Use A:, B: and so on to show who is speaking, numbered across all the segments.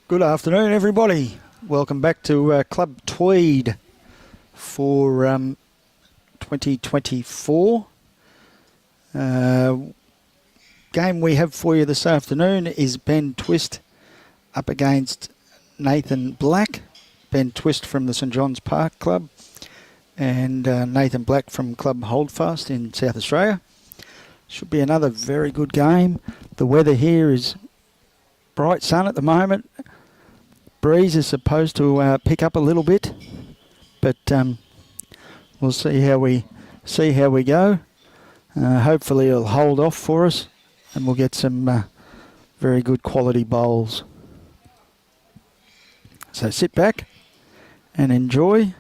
A: Good afternoon, everybody. Welcome back to Club Tweed for 2024. Game we have for you this afternoon is Ben Twist up against Nathan Black. Ben Twist from the St John's Park Club and Nathan Black from Club Holdfast in South Australia. Should be another very good game. The weather here is bright sun at the moment. Breeze is supposed to pick up a little bit, but we'll see how we go. Hopefully it'll hold off for us and we'll get some very good quality bowls. So sit back and enjoy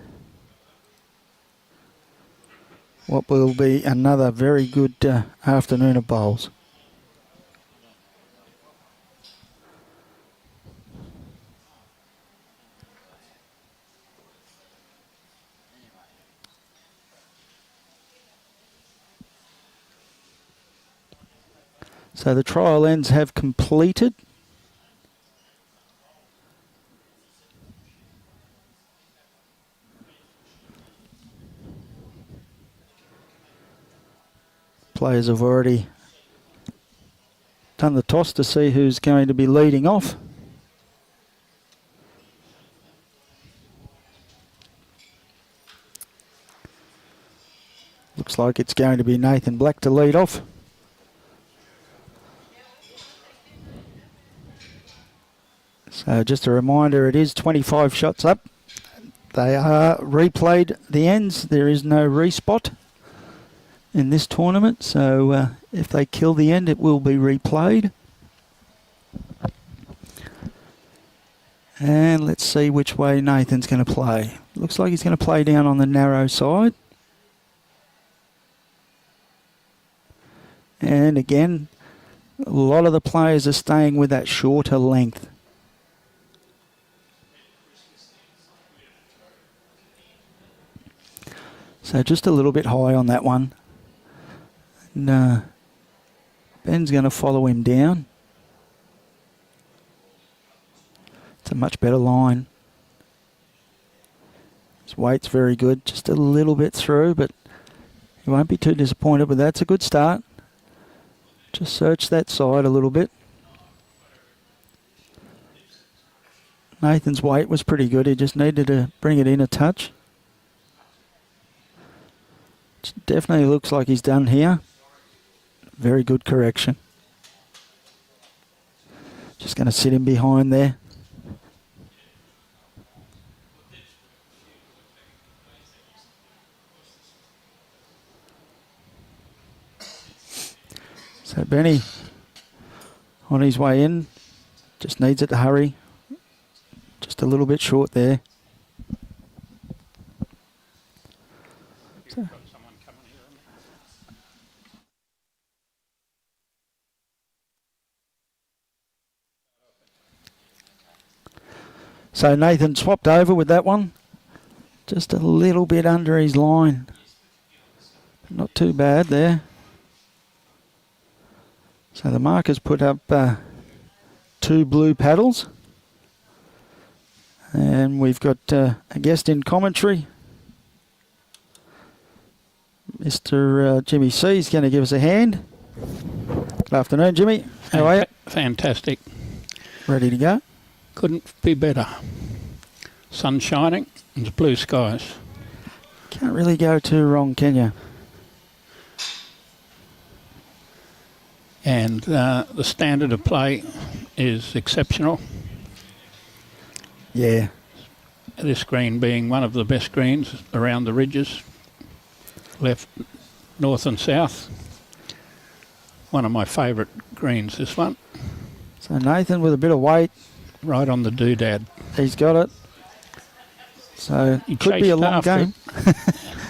A: what will be another very good afternoon of bowls. So the trial ends have completed. Players have already done the toss to see who's going to be leading off. Looks like it's going to be Nathan Black to lead off. So just a reminder, it is 25 shots up. They are replayed the ends. There is no respot in this tournament, so if they kill the end, it will be replayed. And let's see which way Nathan's going to play. Looks like he's going to play down on the narrow side. And again, a lot of the players are staying with that shorter length. So just a little bit high on that one. And, Ben's going to follow him down. It's a much better line. His weight's very good. Just a little bit through, but he won't be too disappointed. But that's a good start. Just search that side a little bit. Nathan's weight was pretty good. He just needed to bring it in a touch. Definitely looks like he's done here. Very good correction. Just going to sit him behind there. So Benny on his way in. Just needs it to hurry. Just a little bit short there. So Nathan swapped over with that one. Just a little bit under his line. Not too bad there. So the markers put up 2 blue paddles. And we've got a guest in commentary. Mr. Jimmy C is going to give us a hand. Good afternoon, Jimmy. How are you?
B: Fantastic.
A: Ready to go?
B: Couldn't be better. Sun shining and blue skies.
A: Can't really go too wrong, can you?
B: And the standard of play is exceptional.
A: Yeah.
B: This green being one of the best greens around the ridges, left, north and south. One of my favourite greens, this one.
A: So Nathan with a bit of weight.
B: Right on the doodad.
A: He's got it. So it could be a long game.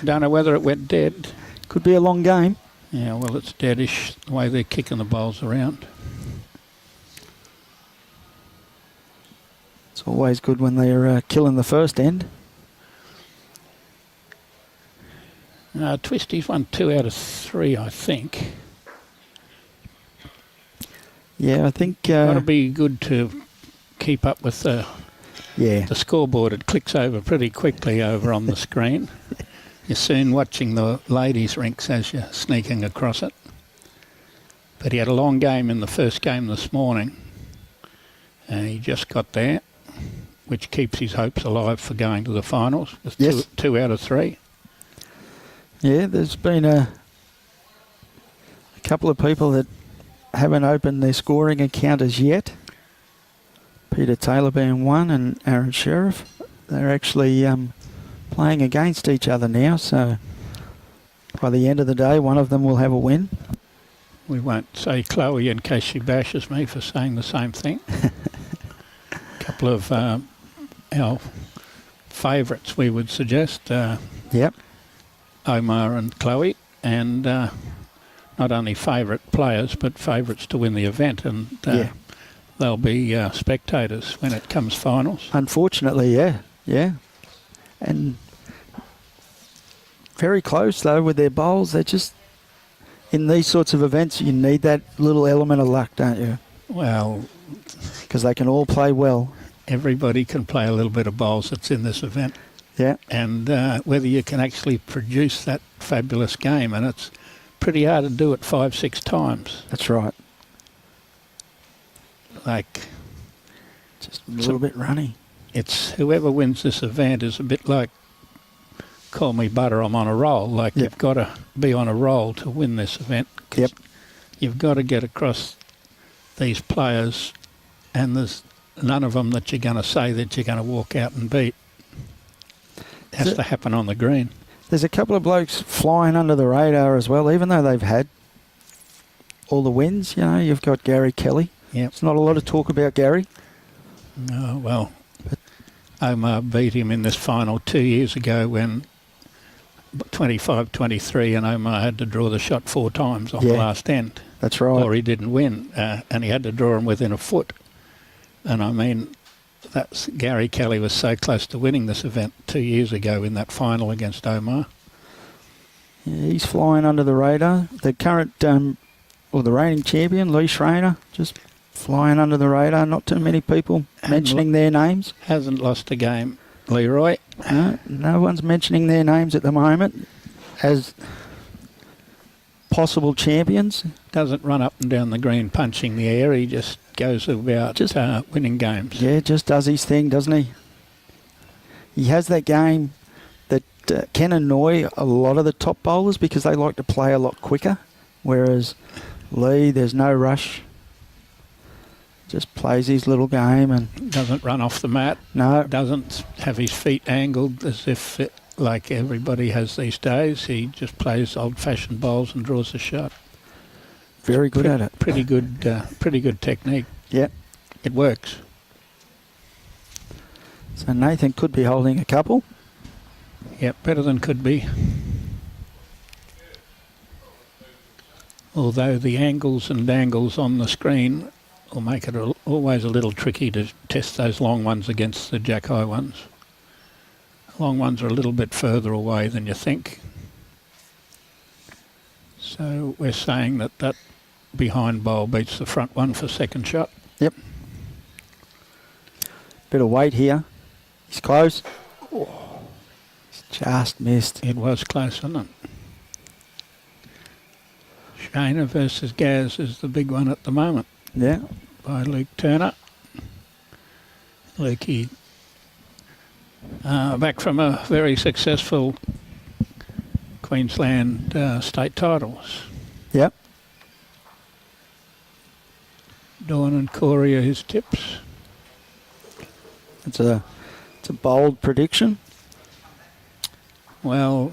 B: Don't know whether it went dead.
A: Could be a long game.
B: Yeah, well, it's deadish the way they're kicking the bowls around.
A: It's always good when they're killing the first end.
B: Twisty's won 2 out of 3, I think.
A: Yeah, I think...
B: Got to be good to keep up with the scoreboard. It clicks over pretty quickly over on the screen. You're soon watching the ladies' rinks as you're sneaking across it. But he had a long game in the first game this morning. And he just got there, which keeps his hopes alive for going to the finals. With two out of 3.
A: Yeah, there's been a couple of people that haven't opened their scoring account as yet. Peter Taylor being one and Aaron Sheriff. They're actually playing against each other now, so by the end of the day, one of them will have a win.
B: We won't say Chloe in case she bashes me for saying the same thing. A couple of our favourites, we would suggest. Omar and Chloe, and not only favourite players, but favourites to win the event, and they'll be spectators when it comes finals.
A: Unfortunately, yeah. And very close, though, with their bowls. They're just, in these sorts of events, you need that little element of luck, don't you?
B: Well,
A: because they can all play well.
B: Everybody can play a little bit of bowls that's in this event.
A: Yeah.
B: And whether you can actually produce that fabulous game, and it's pretty hard to do it 5-6 times.
A: That's right.
B: Like,
A: just a little bit runny.
B: It's whoever wins this event is a bit like call me butter, I'm on a roll. Like you've got to be on a roll to win this event.
A: Yep.
B: You've got to get across these players, and there's none of them that you're going to say that you're going to walk out and beat. It has to happen on the green.
A: There's a couple of blokes flying under the radar as well, even though they've had all the wins. You know, you've got Gary Kelly.
B: Yep.
A: It's not a lot of talk about Gary.
B: No, well, Omar beat him in this final 2 years ago when 25-23, and Omar had to draw the shot 4 times on the last end.
A: That's right.
B: Or he didn't win, and he had to draw him within a foot. And I mean, Gary Kelly was so close to winning this event 2 years ago in that final against Omar.
A: Yeah, he's flying under the radar. The current, or the reigning champion, Lee Schreiner, just flying under the radar. Not too many people mentioning their names.
B: Hasn't lost a game, Leroy.
A: No one's mentioning their names at the moment as possible champions.
B: Doesn't run up and down the green punching the air. He just goes about winning games.
A: Yeah, just does his thing, doesn't he? He has that game that can annoy a lot of the top bowlers because they like to play a lot quicker, whereas Lee, there's no rush. Just plays his little game and
B: doesn't run off the mat.
A: No.
B: Doesn't have his feet angled as if like everybody has these days. He just plays old-fashioned bowls and draws a shot.
A: Very good at it.
B: Pretty good technique.
A: Yeah.
B: It works.
A: So Nathan could be holding a couple.
B: Yep, better than could be. Although the angles and dangles on the screen will make it always a little tricky to test those long ones against the jack high ones. Long ones are a little bit further away than you think. So we're saying that behind bowl beats the front one for second shot.
A: Yep. Bit of weight here. He's close. Oh, he's just missed.
B: It was close, wasn't it? Shayna versus Gaz is the big one at the moment.
A: Yeah.
B: By Luke Turner. Lukey back from a very successful Queensland state titles.
A: Yep.
B: Dawn and Corey are his tips.
A: It's a bold prediction.
B: Well,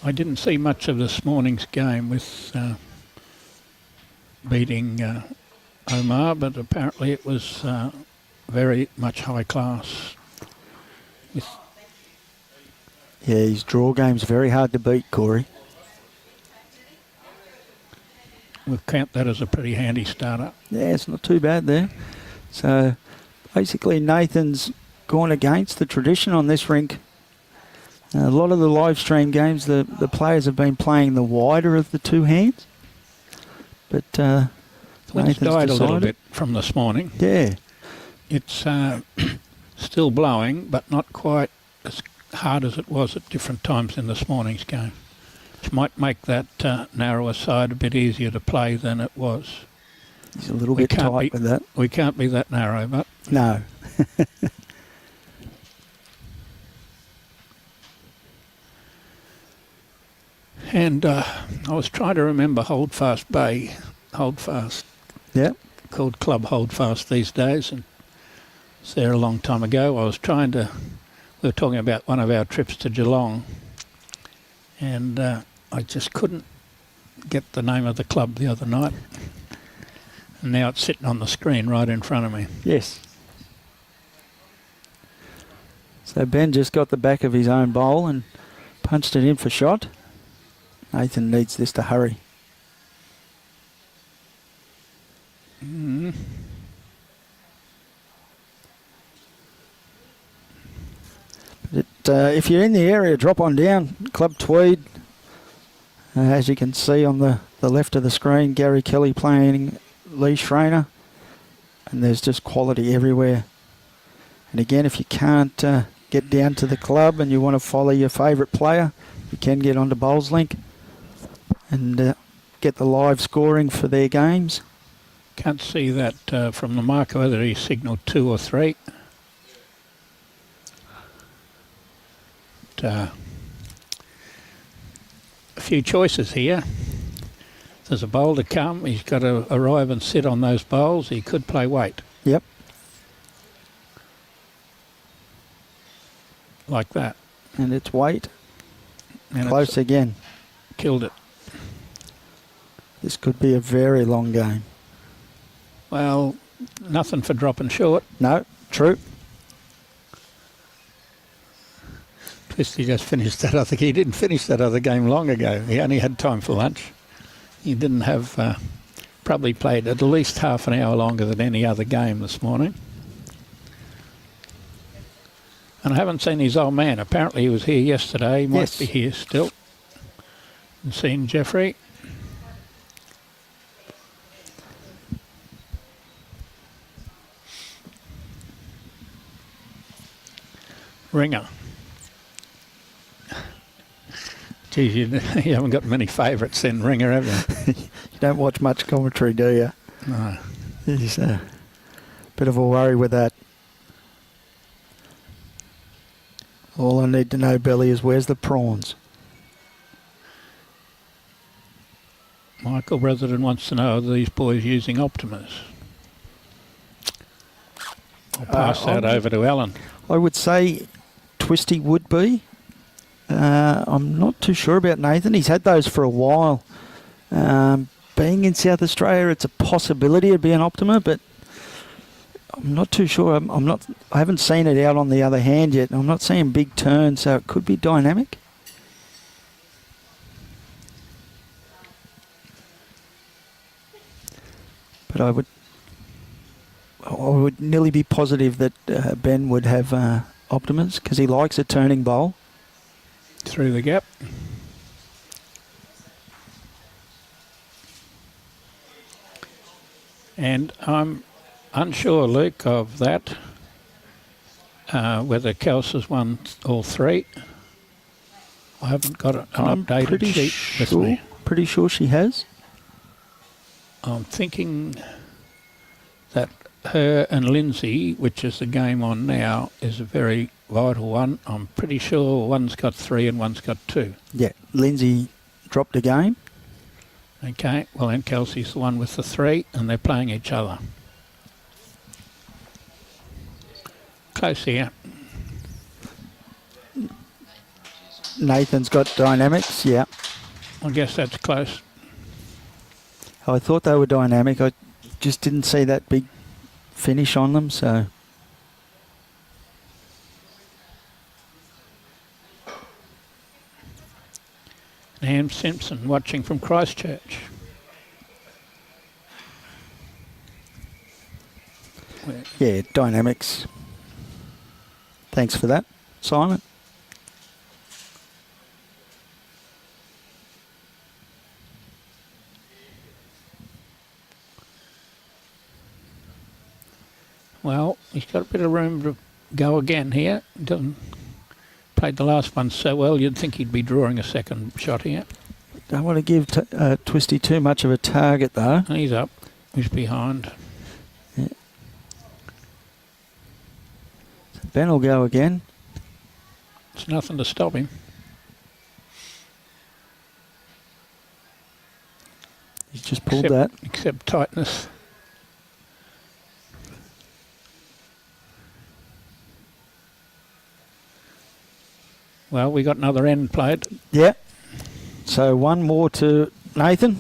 B: I didn't see much of this morning's game with beating Omar, but apparently it was very much high class.
A: Yeah, his draw game's very hard to beat, Corey.
B: We'll count that as a pretty handy starter.
A: Yeah, it's not too bad there. So basically Nathan's gone against the tradition on this rink. A lot of the live stream games, the players have been playing the wider of the two hands. But
B: Let's
A: Nathan's
B: died a little
A: decided.
B: bit from this morning.
A: Yeah.
B: It's still blowing, but not quite as hard as it was at different times in this morning's game, which might make that narrower side a bit easier to play than it was.
A: He's a little bit tight with that.
B: We can't be that narrow, but...
A: No.
B: And I was trying to remember Holdfast Bay, Holdfast.
A: Yeah.
B: Called Club Holdfast these days, and was there a long time ago. I was trying to... We were talking about one of our trips to Geelong, and I just couldn't get the name of the club the other night. And now it's sitting on the screen right in front of me.
A: Yes. So Ben just got the back of his own bowl and punched it in for shot. Nathan needs this to hurry.
B: Mm.
A: But if you're in the area, drop on down. Club Tweed. As you can see on the left of the screen, Gary Kelly playing Lee Schreiner. And there's just quality everywhere. And again, if you can't get down to the club and you want to follow your favourite player, you can get onto BowlsLink and get the live scoring for their games.
B: Can't see that from the marker whether he signalled 2 or 3. But, a few choices here. There's a bowl to come. He's got to arrive and sit on those bowls. He could play weight.
A: Yep.
B: Like that.
A: And it's weight.
B: And
A: close again.
B: Killed it.
A: This could be a very long game.
B: Well, nothing for dropping short.
A: No, true.
B: Twisty just finished that other... He didn't finish that other game long ago. He only had time for lunch. He didn't have... probably played at least half an hour longer than any other game this morning. And I haven't seen his old man. Apparently he was here yesterday. He might be here still. And seen Jeffrey. Ringer. Geez, you haven't got many favourites in Ringer, have you?
A: You don't watch much commentary, do you?
B: No.
A: He's a bit of a worry with that. All I need to know, Billy, is where's the prawns?
B: Michael Brethren wants to know, are these boys using Optimus? I'll pass that over to Alan.
A: I would say Twisty would be. I'm not too sure about Nathan. He's had those for a while. Being in South Australia, it's a possibility it'd be an Optima, but I'm not too sure. I haven't seen it out on the other hand yet. I'm not seeing big turns, so it could be dynamic. But I would nearly be positive that Ben would have Optimus because he likes a turning bowl.
B: Through the gap. And I'm unsure, Luke, of that, whether Kels has won all 3. I haven't got an updated sheet with me.
A: Pretty sure she has.
B: I'm thinking that her and Lindsay, which is the game on now, is a very vital one. I'm pretty sure one's got 3 and one's got 2.
A: Yeah, Lindsay dropped a game.
B: Okay, well then Kelsey's the one with the 3 and they're playing each other. Close here.
A: Nathan's got dynamics, yeah.
B: I guess that's close.
A: I thought they were dynamic. I just didn't see that big finish on them, so...
B: Nam Simpson watching from Christchurch.
A: Yeah, dynamics. Thanks for that, Simon.
B: Well, He's got a bit of room to go again here. Doesn't played the last one so well, you'd think he'd be drawing a second shot here.
A: Don't want to give Twisty too much of a target, though.
B: He's up. He's behind.
A: Yeah. So Ben will go again.
B: It's nothing to stop him.
A: He's just pulled that.
B: Except tightness. Well, we got another end played.
A: Yeah. So one more to Nathan.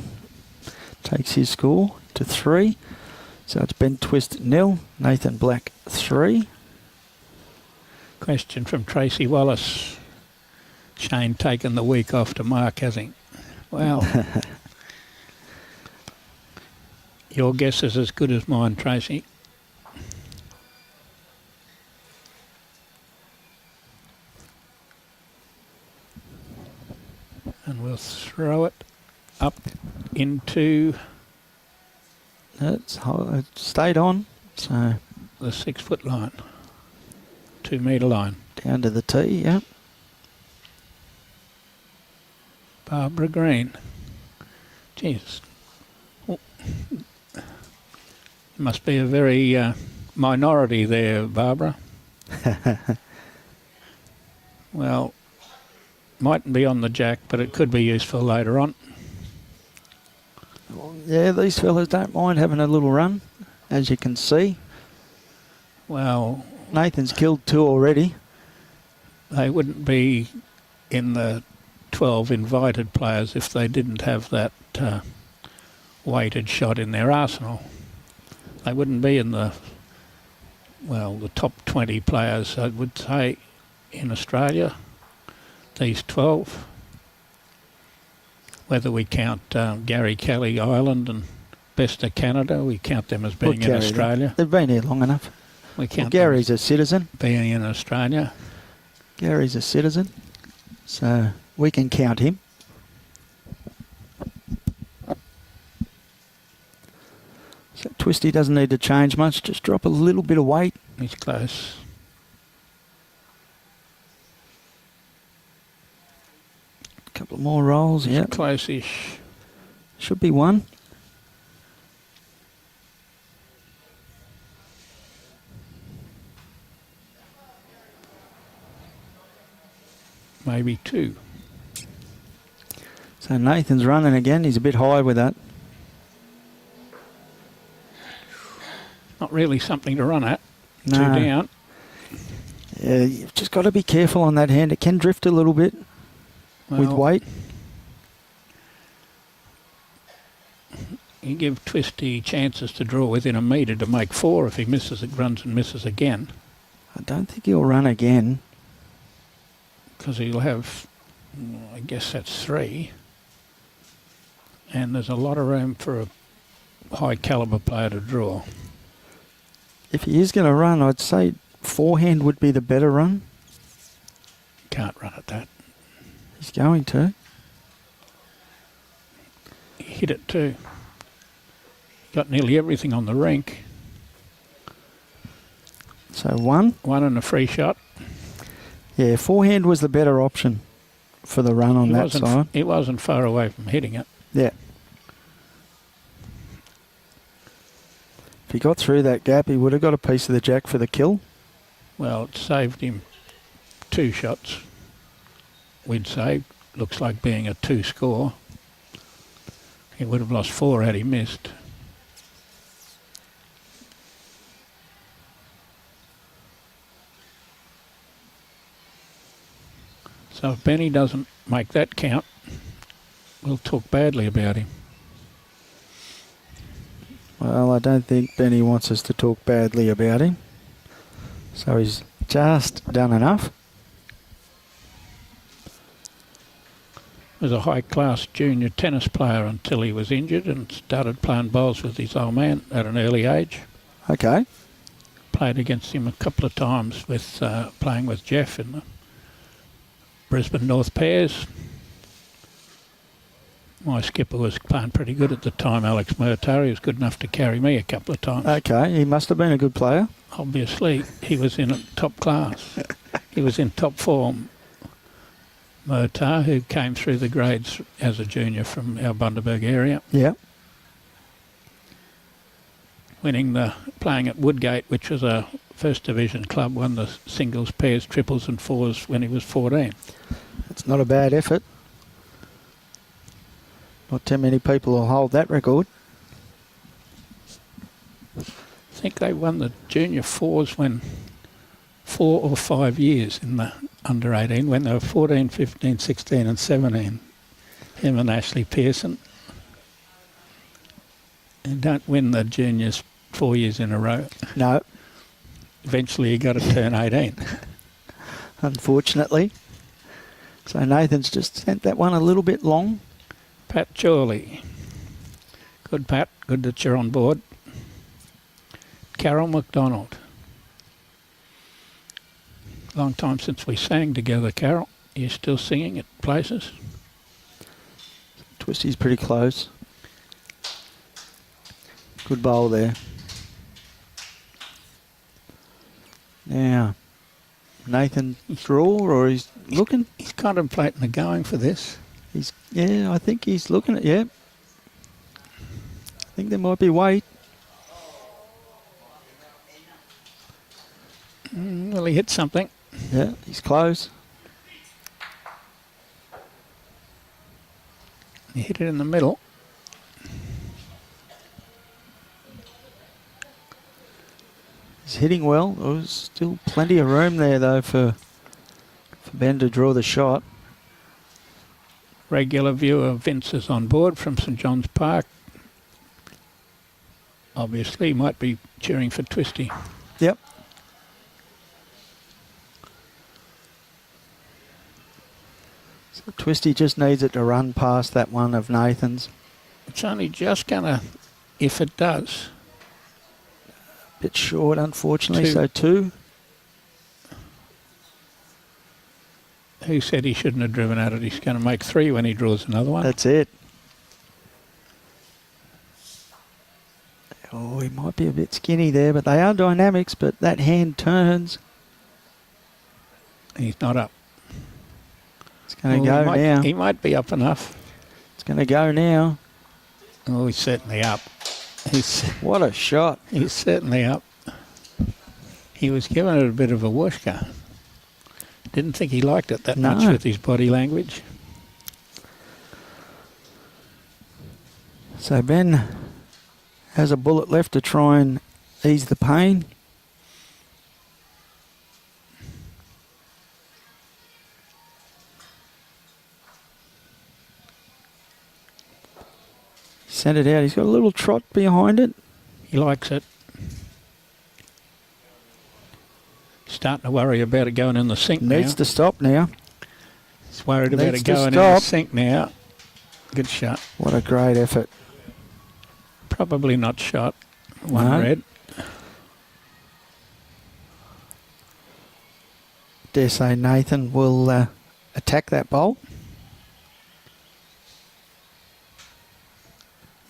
A: Takes his score to 3. So it's Ben Twist 0, Nathan Black 3.
B: Question from Tracy Wallace. Shane taken the week off to mark, has he? Well, your guess is as good as mine, Tracy. And we'll throw it up into...
A: It stayed on, so...
B: the 6-foot line. 2 metre line.
A: Down to the tee, yeah.
B: Barbara Green. Jesus. Oh. Must be a very minority there, Barbara. Well, mightn't be on the jack, but it could be useful later on.
A: Well, yeah, these fellas don't mind having a little run, as you can see.
B: Well,
A: Nathan's killed 2 already.
B: They wouldn't be in the 12 invited players if they didn't have that weighted shot in their arsenal. They wouldn't be in the, well, the top 20 players, I would say, in Australia, these 12. Whether we count Gary Kelly Ireland and Best of Canada, we count them as being in Australia.
A: They've been here long enough.
B: We count
A: Gary's a citizen.
B: Being in Australia.
A: Gary's a citizen, so we can count him. So Twisty doesn't need to change much, just drop a little bit of weight.
B: He's close.
A: A couple more rolls, yeah.
B: Close-ish.
A: Should be one.
B: Maybe 2.
A: So Nathan's running again. He's a bit high with that.
B: Not really something to run at.
A: No.
B: 2 down.
A: Yeah, you've just got to be careful on that hand. It can drift a little bit with weight.
B: You give Twisty chances to draw within a metre to make 4 if he misses, it runs and misses again.
A: I don't think he'll run again.
B: Because he'll have, I guess that's 3. And there's a lot of room for a high calibre player to draw.
A: If he is going to run, I'd say forehand would be the better run.
B: Can't run at that.
A: He's going to.
B: He hit it too. Got nearly everything on the rink.
A: So 1.
B: 1 and a free shot.
A: Yeah, forehand was the better option for the run on that side.
B: He wasn't far away from hitting it.
A: Yeah. If he got through that gap, he would have got a piece of the jack for the kill.
B: Well, it saved him 2 shots. We'd say, looks like being a 2 score. He would have lost 4 had he missed. So if Benny doesn't make that count, we'll talk badly about him.
A: Well, I don't think Benny wants us to talk badly about him. So he's just done enough.
B: He was a high-class junior tennis player until he was injured and started playing bowls with his old man at an early age.
A: Okay.
B: Played against him a couple of times with playing with Jeff in the Brisbane North Pairs. My skipper was playing pretty good at the time, Alex Murtari. He was good enough to carry me a couple of times.
A: Okay, he must have been a good player.
B: Obviously, he was in top class. He was in top form. Murtar, who came through the grades as a junior from our Bundaberg area.
A: Yeah.
B: Playing at Woodgate, which was a first division club, won the singles, pairs, triples and fours when he was 14.
A: That's not a bad effort. Not too many people will hold that record.
B: I think they won the junior fours when 4 or 5 years in the under 18, when they were 14, 15, 16 and 17. Him and Ashley Pearson. And don't win the juniors 4 years in a row.
A: No.
B: Eventually you got to turn 18.
A: Unfortunately. So Nathan's just sent that one a little bit long.
B: Pat Chorley. Good, Pat. Good that you're on board. Carol McDonald. Long time since we sang together, Carol. You're still singing at places?
A: Twisty's pretty close. Good bowl there. Now, Nathan draw, or he's looking?
B: He's contemplating the going for this.
A: I think he's looking at, yeah. I think there might be weight.
B: Well, he hit something.
A: Yeah, he's close.
B: He hit it in the middle.
A: He's hitting well. There's still plenty of room there, though, for Ben to draw the shot.
B: Regular viewer Vince is on board from St John's Park. Obviously, he might be cheering for Twisty.
A: Yep. So Twisty just needs it to run past that one of Nathan's.
B: It's only just going to, if it does.
A: Bit short, unfortunately,
B: 2.
A: so 2.
B: Who said he shouldn't have driven at it? He's going to make 3 when he draws another one.
A: That's it. Oh, he might be a bit skinny there, but they are dynamics, but that hand turns.
B: He's not up.
A: It's going to go now.
B: He might be up enough.
A: It's going to go now.
B: Oh, he's certainly up.
A: What a shot.
B: He's certainly up. He was giving it a bit of a whooshka. Didn't think he liked it that much with his body language.
A: So Ben has a bullet left to try and ease the pain. Sent it out. He's got a little trot behind it.
B: He likes it. Starting to worry about it going in the sink now.
A: Needs to stop now.
B: He's worried about it going in the sink now. Good shot.
A: What a great effort.
B: Probably not shot. One red.
A: Dare say Nathan will attack that bowl.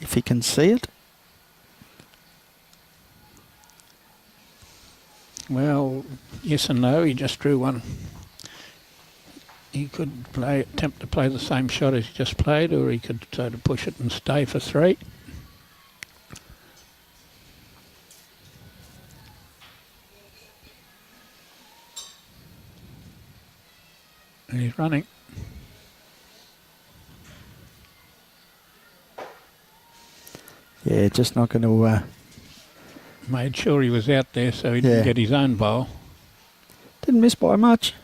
A: If he can see it.
B: Well, yes and no. He just drew one. He could attempt to play the same shot as he just played, or he could try to push it and stay for 3. And he's running.
A: Yeah, just not going to...
B: Made sure he was out there so he didn't get his own bowl.
A: Didn't miss by much.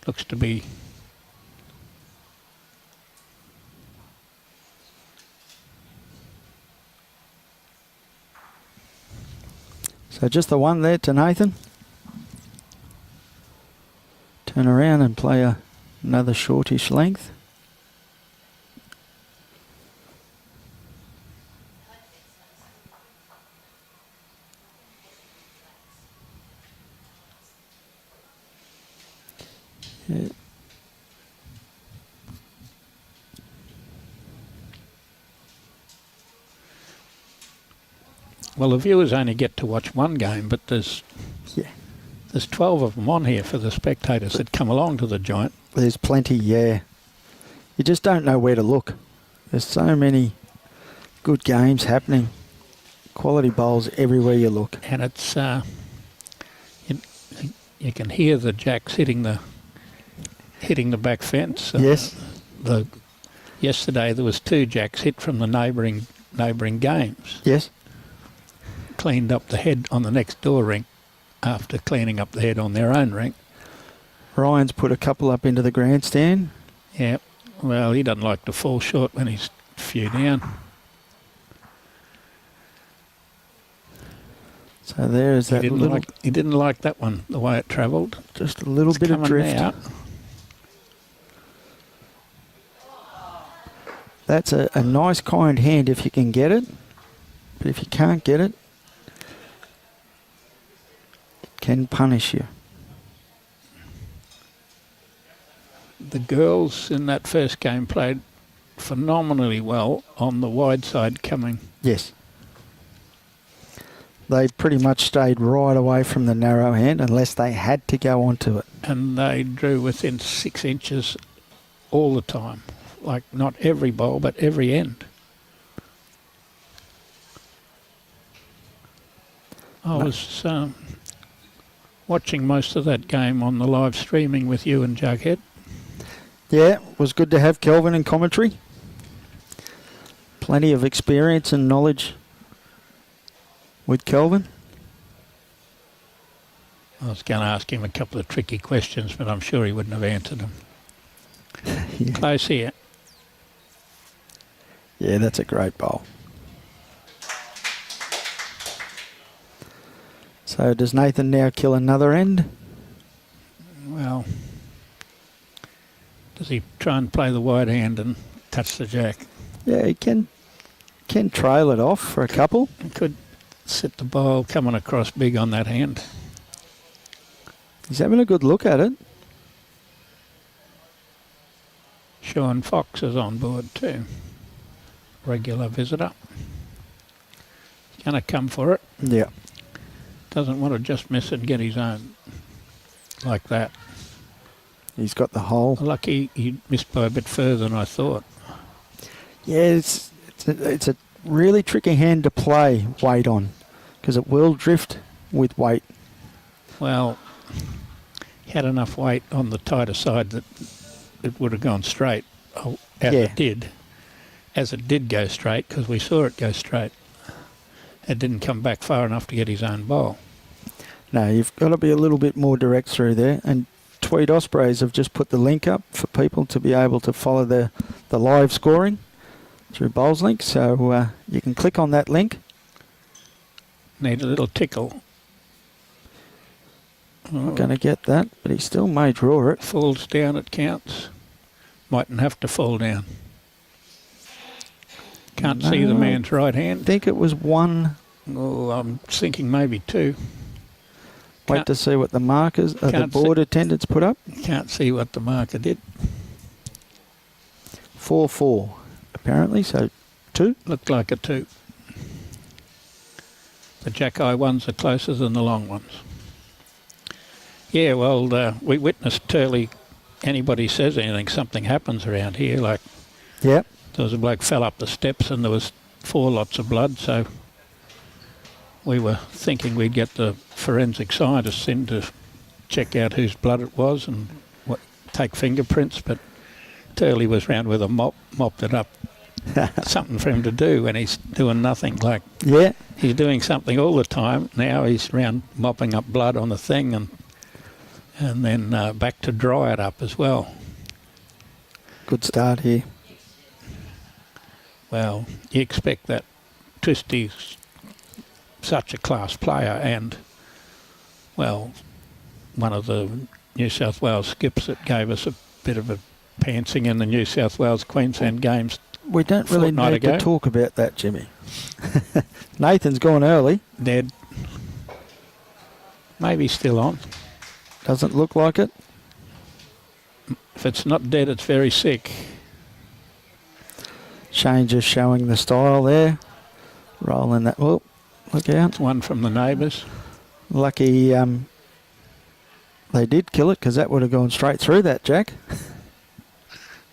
B: Looks to be...
A: So just the one there to Nathan. Turn around and play another shortish length. Yeah.
B: Well, the viewers only get to watch one game, but there's 12 of them on here for the spectators that come along to the joint.
A: There's plenty, yeah. You just don't know where to look. There's so many good games happening. Quality bowls everywhere you look.
B: And it's you can hear the jacks hitting the back fence.
A: Yes.
B: Yesterday there was 2 jacks hit from the neighbouring games.
A: Yes.
B: Cleaned up the head on the next door rink after cleaning up the head on their own rink.
A: Ryan's put a couple up into the grandstand.
B: Yeah. Well, he doesn't like to fall short when he's a few down.
A: So there's that little...
B: He didn't like that one, the way it travelled.
A: Just a little bit of drift.
B: Out.
A: That's a nice, kind hand if you can get it. But if you can't get it, it can punish you.
B: The girls in that first game played phenomenally well on the wide side coming.
A: Yes. They pretty much stayed right away from the narrow hand unless they had to go onto it.
B: And they drew within 6 inches all the time. Like not every bowl, but every end. I was watching most of that game on the live streaming with you and Jughead.
A: Yeah, it was good to have Kelvin in commentary. Plenty of experience and knowledge with Kelvin.
B: I was going to ask him a couple of tricky questions, but I'm sure he wouldn't have answered them.
A: Yeah.
B: Close here.
A: Yeah, that's a great bowl. So does Nathan now kill another end?
B: Well, does he try and play the wide hand and touch the jack?
A: Yeah, he can trail it off for a couple.
B: He could sit the bowl coming across big on that hand.
A: He's having a good look at it.
B: Sean Fox is on board too. Regular visitor. He's going to come for it.
A: Yeah.
B: Doesn't want to just miss it and get his own like that.
A: He's got the hole.
B: Lucky he missed by a bit further than I thought.
A: Yeah, it's a really tricky hand to play weight on because it will drift with weight.
B: Well, he had enough weight on the tighter side that it would have gone straight it did. As it did go straight, because we saw it go straight. It didn't come back far enough to get his own bowl.
A: No, you've got to be a little bit more direct through there. And Tweed Ospreys have just put the link up for people to be able to follow the live scoring through Bowls Link. So you can click on that link.
B: Need a little tickle.
A: Not going to get that, but he still may draw it.
B: Falls down, it counts. Mightn't have to fall down. Can't see the man's right hand.
A: I think it was one.
B: Oh, I'm thinking maybe 2.
A: Wait to see what the markers, the board attendants put up.
B: Can't see what the marker did.
A: 4-4, apparently, so 2.
B: Looked like a 2. The jack-eye ones are closer than the long ones. Yeah, well, we witnessed Turley. Anybody says anything, something happens around here. Like,
A: yep.
B: There was a bloke fell up the steps and there was 4 lots of blood, so we were thinking we'd get the forensic scientists in to check out whose blood it was and take fingerprints, but Turley was round with a mop, mopped it up. Something for him to do when he's doing nothing. Like,
A: yeah,
B: he's doing something all the time. Now he's round mopping up blood on the thing and then back to dry it up as well.
A: Good start here.
B: Well, you expect that. Twisty's such a class player and, well, one of the New South Wales skips that gave us a bit of a pantsing in the New South Wales Queensland games.
A: We don't really need to talk about that, Jimmy. Nathan's gone early.
B: Dead. Maybe still on.
A: Doesn't look like it.
B: If it's not dead, it's very sick.
A: Shane just showing the style there. Rolling that. Well, Look out.
B: It's one from the neighbours.
A: Lucky they did kill it, because that would have gone straight through that, Jack.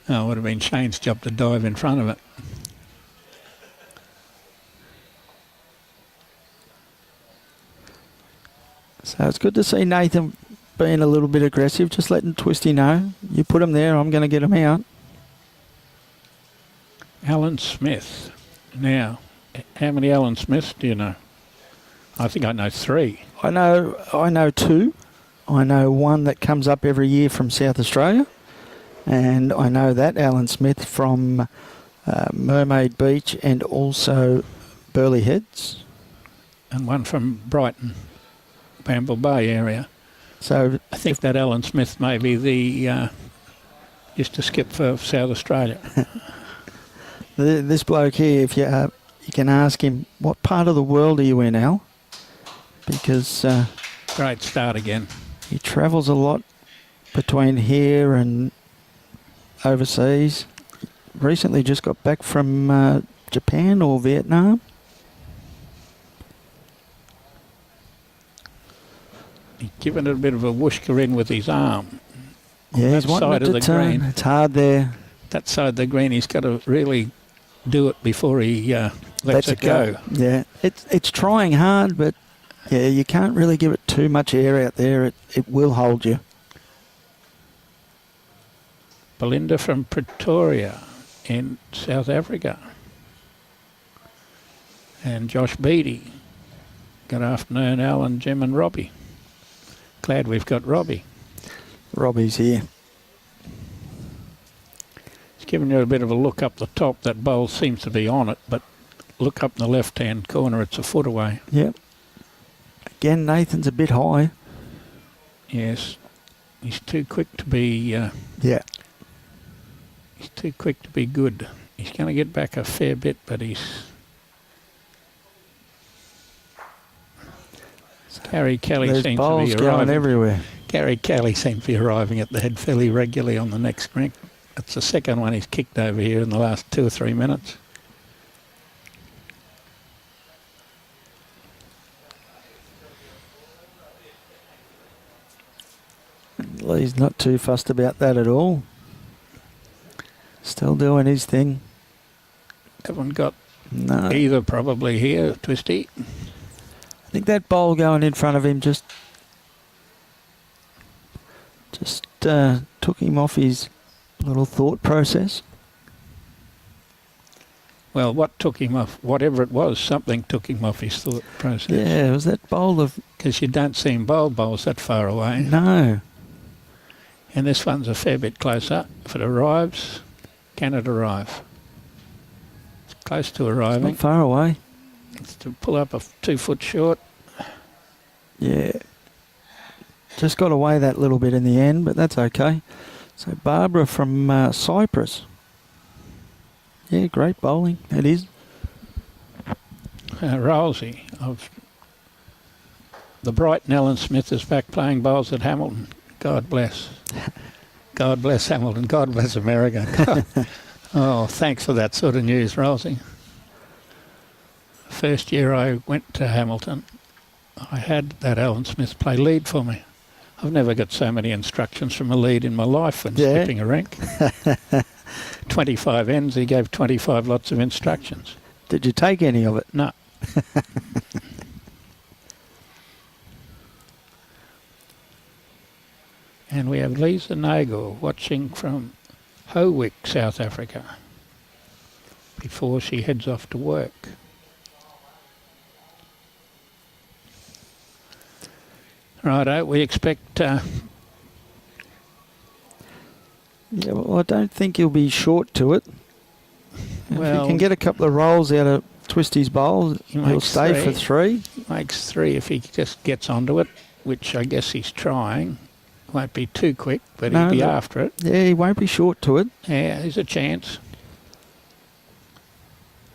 B: Oh, it would have been Shane's job to dive in front of it.
A: So it's good to see Nathan being a little bit aggressive, just letting Twisty know, you put him there, I'm going to get him out.
B: Alan Smith. Now, how many Alan Smiths do you know? I think I know 3.
A: I know 2. I know one that comes up every year from South Australia, and I know that Alan Smith from Mermaid Beach and also Burleigh Heads.
B: And one from Brighton, Bamble Bay area.
A: So
B: I think that Alan Smith may be the used to skip for South Australia.
A: This bloke here, if you can ask him, what part of the world are you in, Al? Because
B: Great start again.
A: he travels a lot between here and overseas. Recently just got back from Japan or Vietnam.
B: He's given it a bit of a whooshka in with his arm.
A: Yeah, he's wanting it to turn. It's hard there.
B: That side of the green, he's got to really do it before he lets it go.
A: Yeah, it's trying hard, but yeah, you can't really give it too much air out there. It will hold you.
B: Belinda from Pretoria in South Africa. And Josh Beattie. Good afternoon, Alan, Jim and Robbie. Glad we've got Robbie.
A: Robbie's here.
B: It's giving you a bit of a look up the top. That bowl seems to be on it, but look up in the left-hand corner, it's a foot away.
A: Yep. Again, Nathan's a bit high.
B: Yes. He's too quick to be...
A: yeah.
B: He's too quick to be good. He's going to get back a fair bit, but he's... Gary Kelly seems to be
A: going
B: arriving
A: everywhere.
B: Gary Kelly seems to be arriving at the head fairly regularly on the next rink. It's the second one he's kicked over here in the last 2 or 3 minutes.
A: Lee's not too fussed about that at all. Still doing his thing.
B: Haven't got
A: No.
B: either probably here, Twisty.
A: I think that bowl going in front of him just took him off his little thought process.
B: Well, what took him off? Whatever it was, something took him off his thought process.
A: Yeah, it was that bowl of...
B: Because you don't see him bowl bowls that far away.
A: No.
B: And this one's a fair bit closer. If it arrives, can it arrive? It's close to arriving.
A: Not far away.
B: It's to pull up a 2 foot short.
A: Yeah. Just got away that little bit in the end, but that's okay. So Barbara from Cyprus. Yeah, great bowling. It is.
B: Rolsey of the Brighton Alan Smith is back playing bowls at Hamilton. God bless. God bless Hamilton. God bless America. Oh, thanks for that sort of news, Rolsey. First year I went to Hamilton, I had that Alan Smith play lead for me. I've never got so many instructions from a lead in my life when skipping a rink. 25 ends, he gave 25 lots of instructions.
A: Did you take any of it?
B: No. And we have Lisa Nagel watching from Howick, South Africa, before she heads off to work. Righto, we expect...
A: Yeah, well, I don't think he'll be short to it. Well, if he can get a couple of rolls out of Twisty's bowl, he'll stay for 3.
B: He makes 3 if he just gets onto it, which I guess he's trying. Won't be too quick, but he'll be after it.
A: Yeah, he won't be short to it.
B: Yeah, there's a chance.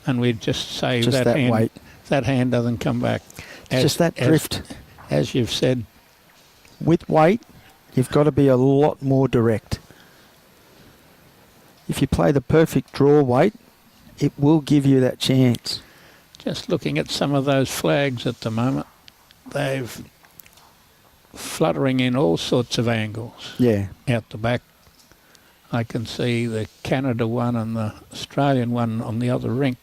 B: And we'd just say
A: just that
B: hand,
A: weight.
B: That hand doesn't come back.
A: It's just that drift.
B: As you've said.
A: With weight, you've got to be a lot more direct. If you play the perfect draw weight, it will give you that chance.
B: Just looking at some of those flags at the moment, they've fluttering in all sorts of angles.
A: Yeah.
B: Out the back, I can see the Canada one and the Australian one on the other rink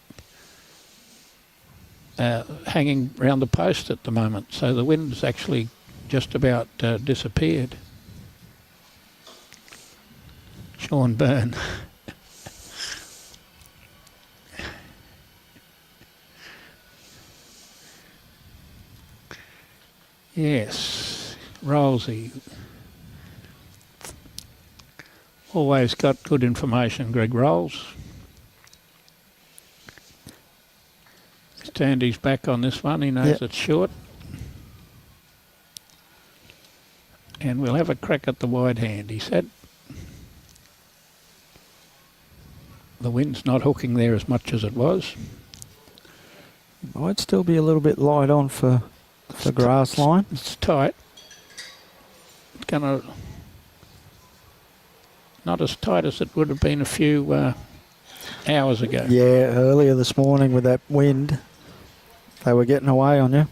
B: hanging round the post at the moment. So the wind's actually just about disappeared. Sean Byrne. Yes, Rolsey. Always got good information, Greg Rolls. He's turned his back on this one, he knows it's short. And we'll have a crack at the wide hand, he said. The wind's not hooking there as much as it was.
A: Might still be a little bit light on for the grass line.
B: It's tight. It's gonna not as tight as it would have been a few hours ago.
A: Yeah, earlier this morning with that wind, they were getting away on you.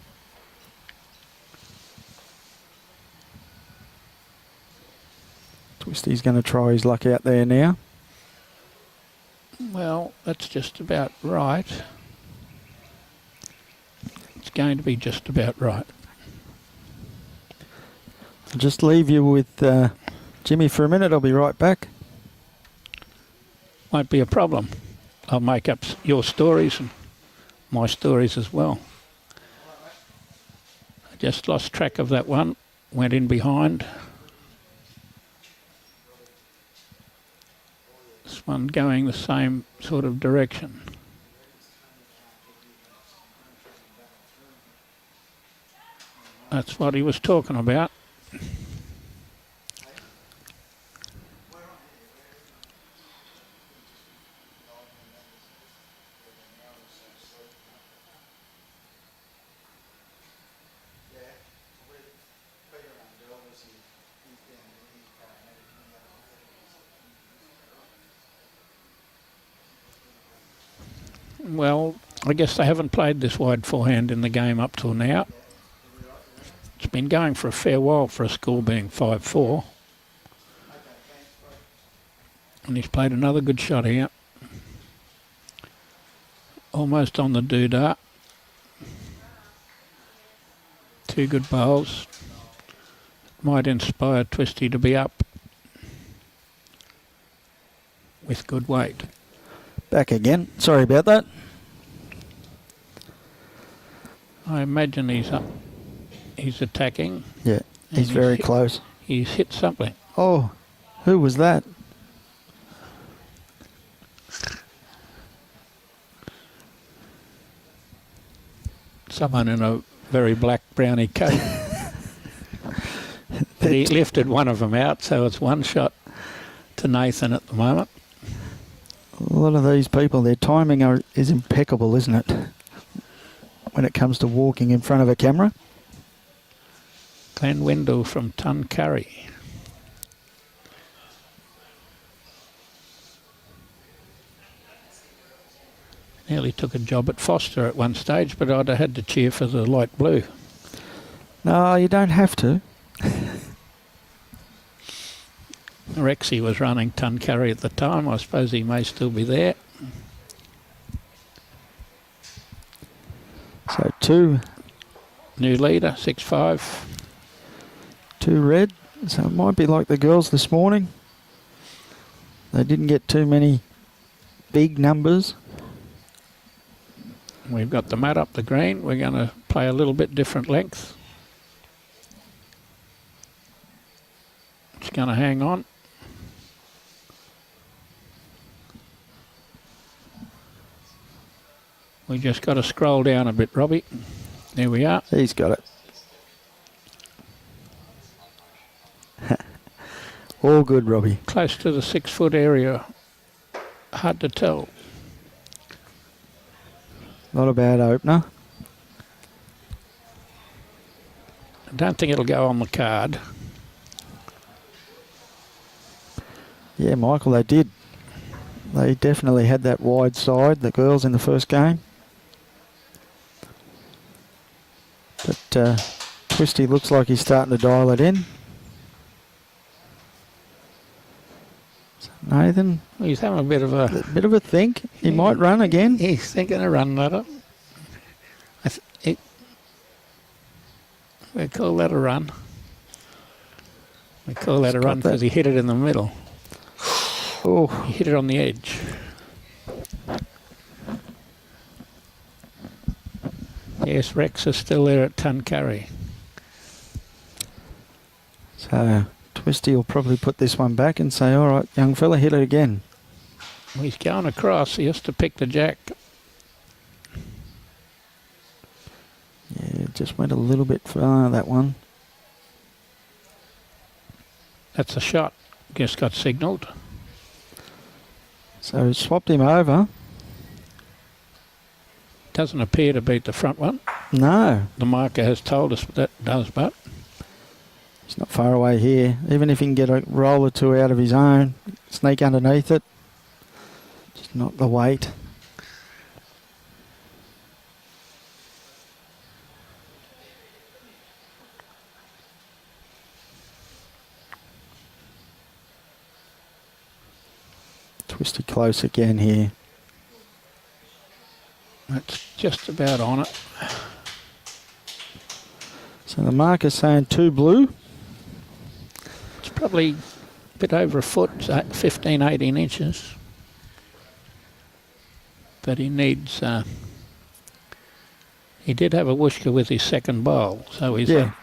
A: Twisty's going to try his luck out there now.
B: Well, that's just about right. It's going to be just about right.
A: I'll just leave you with Jimmy for a minute. I'll be right back.
B: Won't be a problem. I'll make up your stories and my stories as well. I just lost track of that one. Went in behind. This one going the same sort of direction. That's what he was talking about. Well, I guess they haven't played this wide forehand in the game up till now. It's been going for a fair while for a score being 5-4. And he's played another good shot here. Almost on the doodah. Two good bowls. Might inspire Twisty to be up with good weight.
A: Back again. Sorry about that.
B: I imagine he's up. He's attacking.
A: Yeah, he's very close.
B: He's hit something.
A: Oh, who was that?
B: Someone in a very black brownie coat. But he lifted one of them out, so it's one shot to Nathan at the moment.
A: A lot of these people, their timing is impeccable, isn't it? When it comes to walking in front of a camera.
B: Glenn Wendell from Tuncurry. Nearly took a job at Foster at one stage, but I'd have had to cheer for the light blue.
A: No, you don't have to.
B: Rexy was running Tuncurry at the time. I suppose he may still be there.
A: So two.
B: New leader, 6-5.
A: Two red. So it might be like the girls this morning. They didn't get too many big numbers.
B: We've got the mat up the green. We're going to play a little bit different length. It's going to hang on. We just got to scroll down a bit, Robbie. There we are.
A: He's got it. All good, Robbie.
B: Close to the 6 foot area. Hard to tell.
A: Not a bad opener.
B: I don't think it'll go on the card.
A: Yeah, Michael, they did. They definitely had that wide side, the girls in the first game. Twisty looks like he's starting to dial it in. So Nathan,
B: He's having a bit of a
A: think. He might run again.
B: He's thinking of running at it. We call that a run. We call that a run because he hit it in the middle.
A: Oh,
B: he hit it on the edge. Yes, Rex is still there at Tuncurry.
A: So Twisty will probably put this one back and say, all right, young fella, hit it again.
B: Well, he's going across. He has to pick the jack.
A: Yeah, it just went a little bit far, that one.
B: That's a shot. Just got signalled.
A: So swapped him over.
B: Doesn't appear to beat the front one.
A: No.
B: The marker has told us that it does, but
A: he's not far away here. Even if he can get a roll or two out of his own, sneak underneath it. Just not the weight. Twisty close again here.
B: That's just about on it.
A: So the marker's saying 2 blue.
B: It's probably a bit over a foot, 15, 18 inches. But he needs... he did have a whooshka with his second bowl, so he's going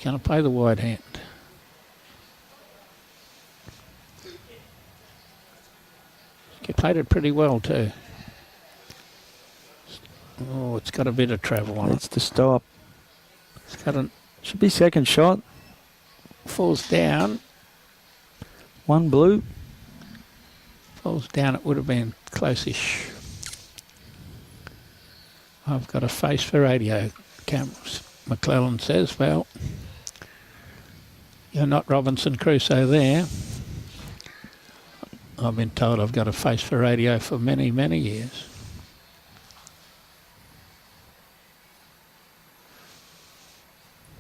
B: to play the wide hand. He played it pretty well too. Oh, it's got a bit of travel on it.
A: Needs to stop.
B: It's got a...
A: Should be second shot.
B: Falls down.
A: 1 blue.
B: Falls down, it would have been close-ish. I've got a face for radio cameras. McClellan says, well, you're not Robinson Crusoe there. I've been told I've got a face for radio for many, many years.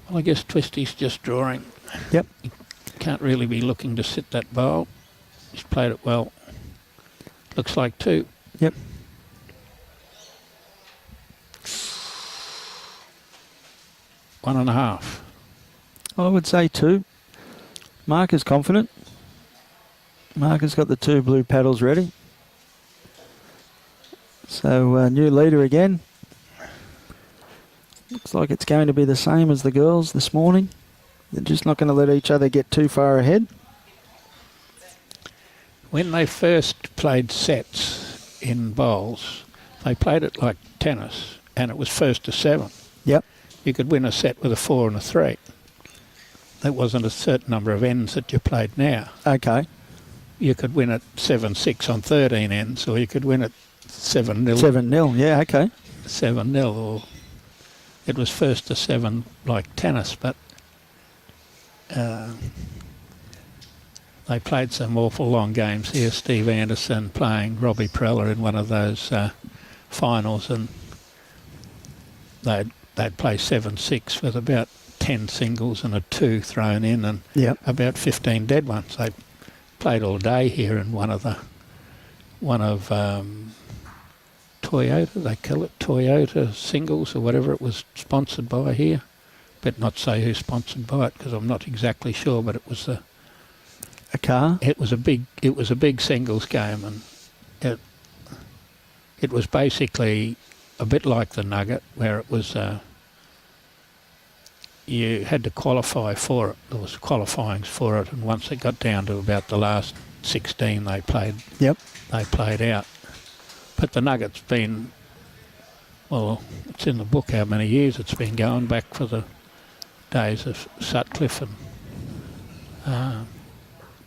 B: Well, I guess Twisty's just drawing.
A: Yep.
B: He can't really be looking to sit that bowl. He's played it well. Looks like 2.
A: Yep.
B: One and a half.
A: I would say 2. Mark is confident. Mark has got the 2 blue paddles ready. So new leader again. Looks like it's going to be the same as the girls this morning. They're just not going to let each other get too far ahead.
B: When they first played sets in bowls, they played it like tennis, and it was first to 7.
A: Yep.
B: You could win a set with a 4 and a 3. There wasn't a certain number of ends that you played now.
A: Okay.
B: You could win at 7-6 on 13 ends, or you could win at 7-0.
A: 7-0, yeah, okay.
B: 7-0, or it was first to 7 like tennis, but they played some awful long games here. Steve Anderson playing Robbie Preller in one of those finals, and they'd play 7-6 with about 10 singles and a 2 thrown in, and about 15 dead ones. They played all day here in one of Toyota, they call it Toyota singles or whatever it was sponsored by here. But not say who's sponsored by it because I'm not exactly sure. But it was a
A: car.
B: It was a big singles game, and it was basically a bit like the Nugget, where it was you had to qualify for it. There was qualifyings for it, and once it got down to about the last 16, they played.
A: Yep.
B: They played out. But the Nugget's been, well, it's in the book how many years it's been going, back for the days of Sutcliffe, and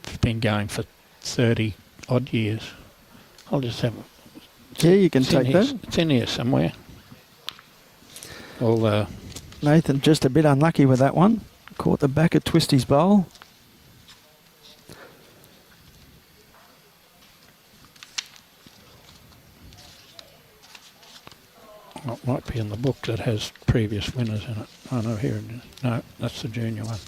B: it's been going for 30 odd years. I'll just have.
A: Yeah, you can take that.
B: It's in here somewhere. All
A: Nathan just a bit unlucky with that one. Caught the back of Twisty's bowl.
B: well, might be in the book that has previous winners in it. Oh no, here it is. No, that's the junior one.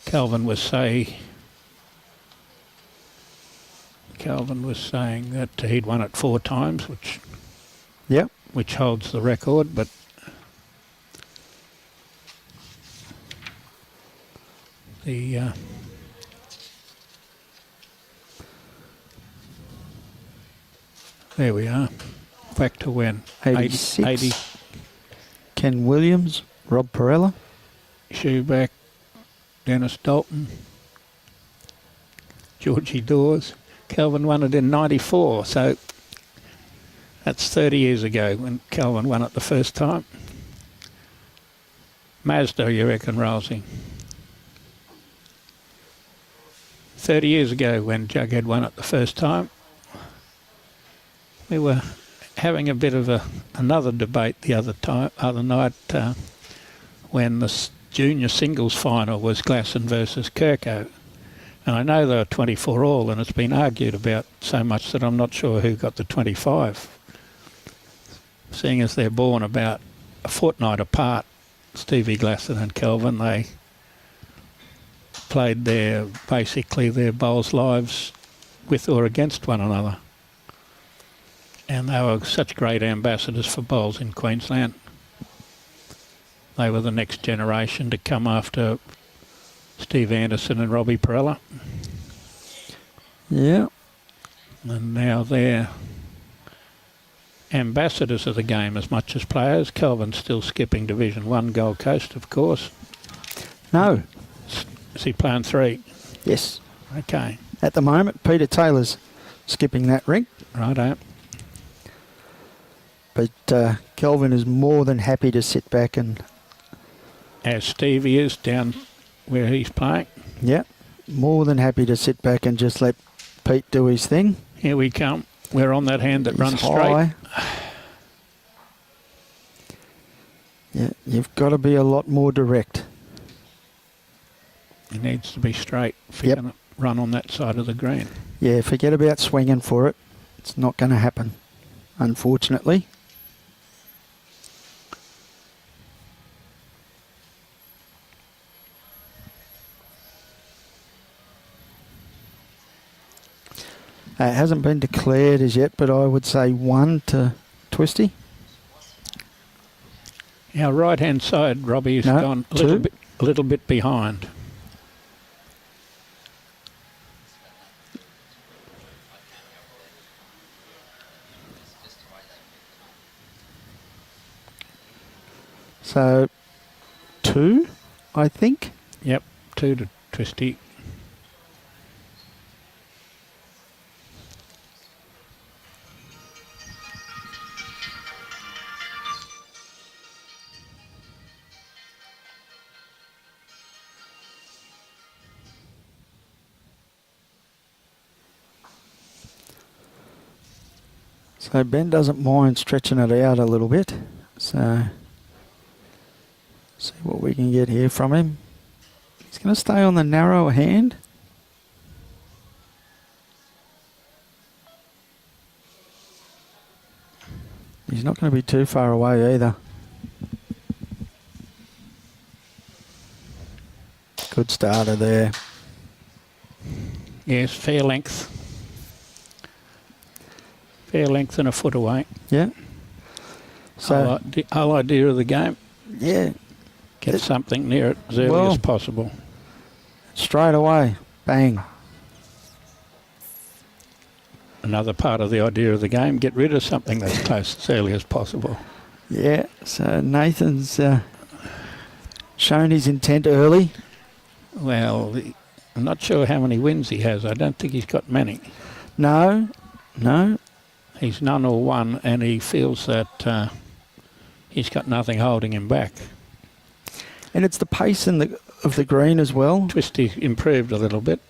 B: Calvin was saying that he'd won it 4 times, which holds the record, but the there we are, back to when
A: 86.
B: 80.
A: Ken Williams, Rob Perella,
B: Shoeback, Dennis Dalton, Georgie Dawes. Calvin won it in 94, so that's 30 years ago when Calvin won it the first time. Mazda, you reckon, Rousey? 30 years ago when Jughead won it the first time. We were having a bit of another debate the other night when the junior singles final was Glasson versus Kirko. And I know they were 24 all, and it's been argued about so much that I'm not sure who got the 25. Seeing as they're born about a fortnight apart, Stevie Glasson and Kelvin, they played basically their bowls' lives with or against one another. And they were such great ambassadors for bowls in Queensland. They were the next generation to come after Steve Anderson and Robbie Perella.
A: Yeah.
B: And now they're ambassadors of the game as much as players. Kelvin's still skipping Division 1 Gold Coast, of course.
A: No.
B: Is he playing 3?
A: Yes.
B: Okay.
A: At the moment, Peter Taylor's skipping that ring.
B: Righto.
A: But Kelvin is more than happy to sit back and...
B: As Stevie is down where he's playing.
A: Yeah. More than happy to sit back and just let Pete do his thing.
B: Here we come. We're on that hand that
A: He's
B: runs
A: high.
B: straight.
A: Yeah, you've got to be a lot more direct.
B: He needs to be straight if you're going to run on that side of the green.
A: Yeah, forget about swinging for it. It's not going to happen, unfortunately. It hasn't been declared as yet, but I would say 1 to Twisty.
B: Our right-hand side, Robbie, has gone a little bit behind.
A: So 2, I think.
B: Yep, 2 to Twisty.
A: So Ben doesn't mind stretching it out a little bit. So see what we can get here from him. He's going to stay on the narrower hand. He's not going to be too far away either. Good starter there.
B: Yes, fair length. Fair length and a foot away.
A: Yeah. So
B: whole idea of the game.
A: Yeah.
B: Get something near it as early as possible.
A: Straight away. Bang.
B: Another part of the idea of the game, get rid of something that's close as early as possible.
A: Yeah, so Nathan's shown his intent early.
B: Well, I'm not sure how many wins he has. I don't think he's got many.
A: No.
B: He's none or one, and he feels that he's got nothing holding him back.
A: And it's the pace of the green as well.
B: Twisty improved a little bit.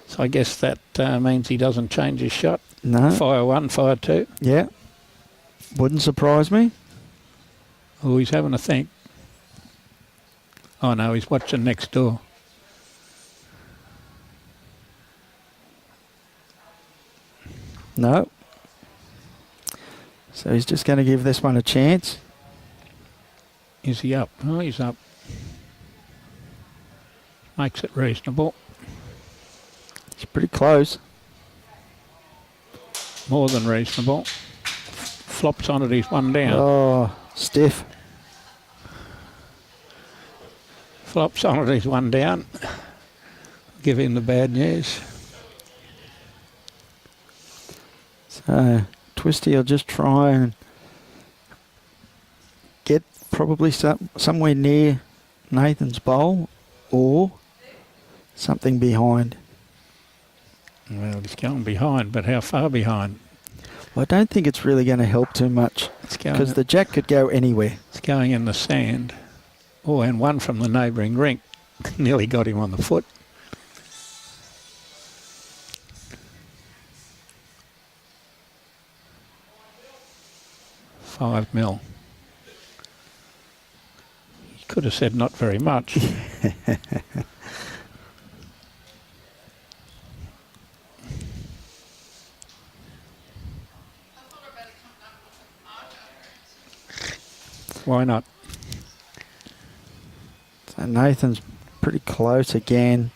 B: So I guess that means he doesn't change his shot.
A: No.
B: Fire 1, fire 2.
A: Yeah. Wouldn't surprise me.
B: Oh, he's having a think. Oh no, he's watching next door.
A: No. So he's just going to give this one a chance.
B: Is he up? Oh, he's up. Makes it reasonable.
A: He's pretty close.
B: More than reasonable. Flops on it, he's one down.
A: Oh, stiff.
B: Flops on it, he's one down. Give him the bad news.
A: So Twisty will just try and get probably somewhere near Nathan's bowl or something behind.
B: Well, he's going behind, but how far behind?
A: Well, I don't think it's really going to help too much because the jack could go anywhere.
B: It's going in the sand. Oh, and one from the neighbouring rink nearly got him on the foot. $5 mil. He could have said not very much. Why not?
A: So Nathan's pretty close again.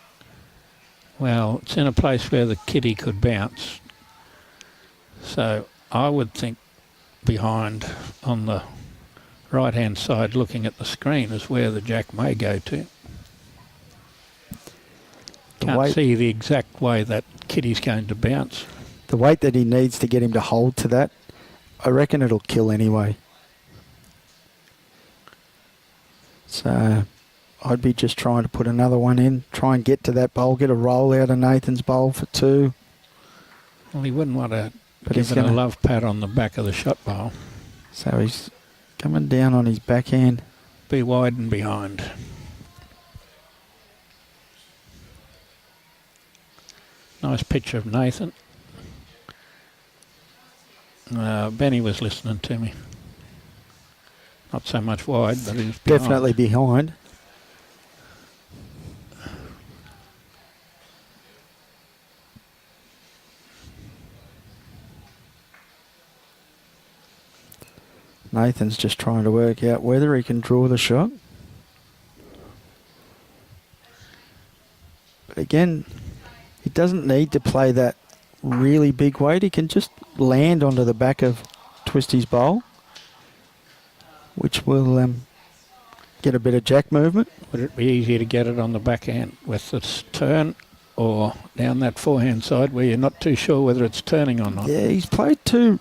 B: Well, it's in a place where the kitty could bounce. So I would think behind on the right-hand side looking at the screen is where the jack may go to. Can't see the exact way that kitty's going to bounce.
A: The weight that he needs to get him to hold to that, I reckon it'll kill anyway. So I'd be just trying to put another one in, try and get to that bowl, get a roll out of Nathan's bowl for 2.
B: Well, he wouldn't want to give it a love pat on the back of the shot bowl.
A: So he's coming down on his backhand.
B: Be wide and behind. Nice picture of Nathan. Benny was listening to me. Not so much wide, but he was behind.
A: Definitely behind. Nathan's just trying to work out whether he can draw the shot. But again, he doesn't need to play that really big weight. He can just land onto the back of Twisty's bowl, which will get a bit of jack movement.
B: Would it be easier to get it on the backhand with its turn or down that forehand side where you're not too sure whether it's turning or not?
A: Yeah, he's played 2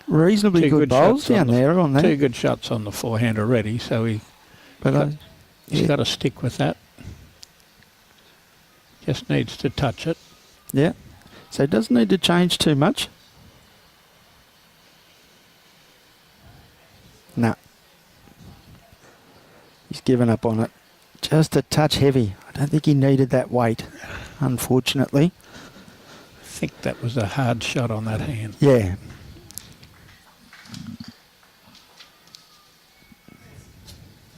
A: reasonably good bowls down there on that.
B: 2 good shots on the forehand already, so he's got to stick with that. Just needs to touch it.
A: Yeah, so he doesn't need to change too much. No. He's given up on it. Just a touch heavy. I don't think he needed that weight, unfortunately.
B: I think that was a hard shot on that hand.
A: Yeah.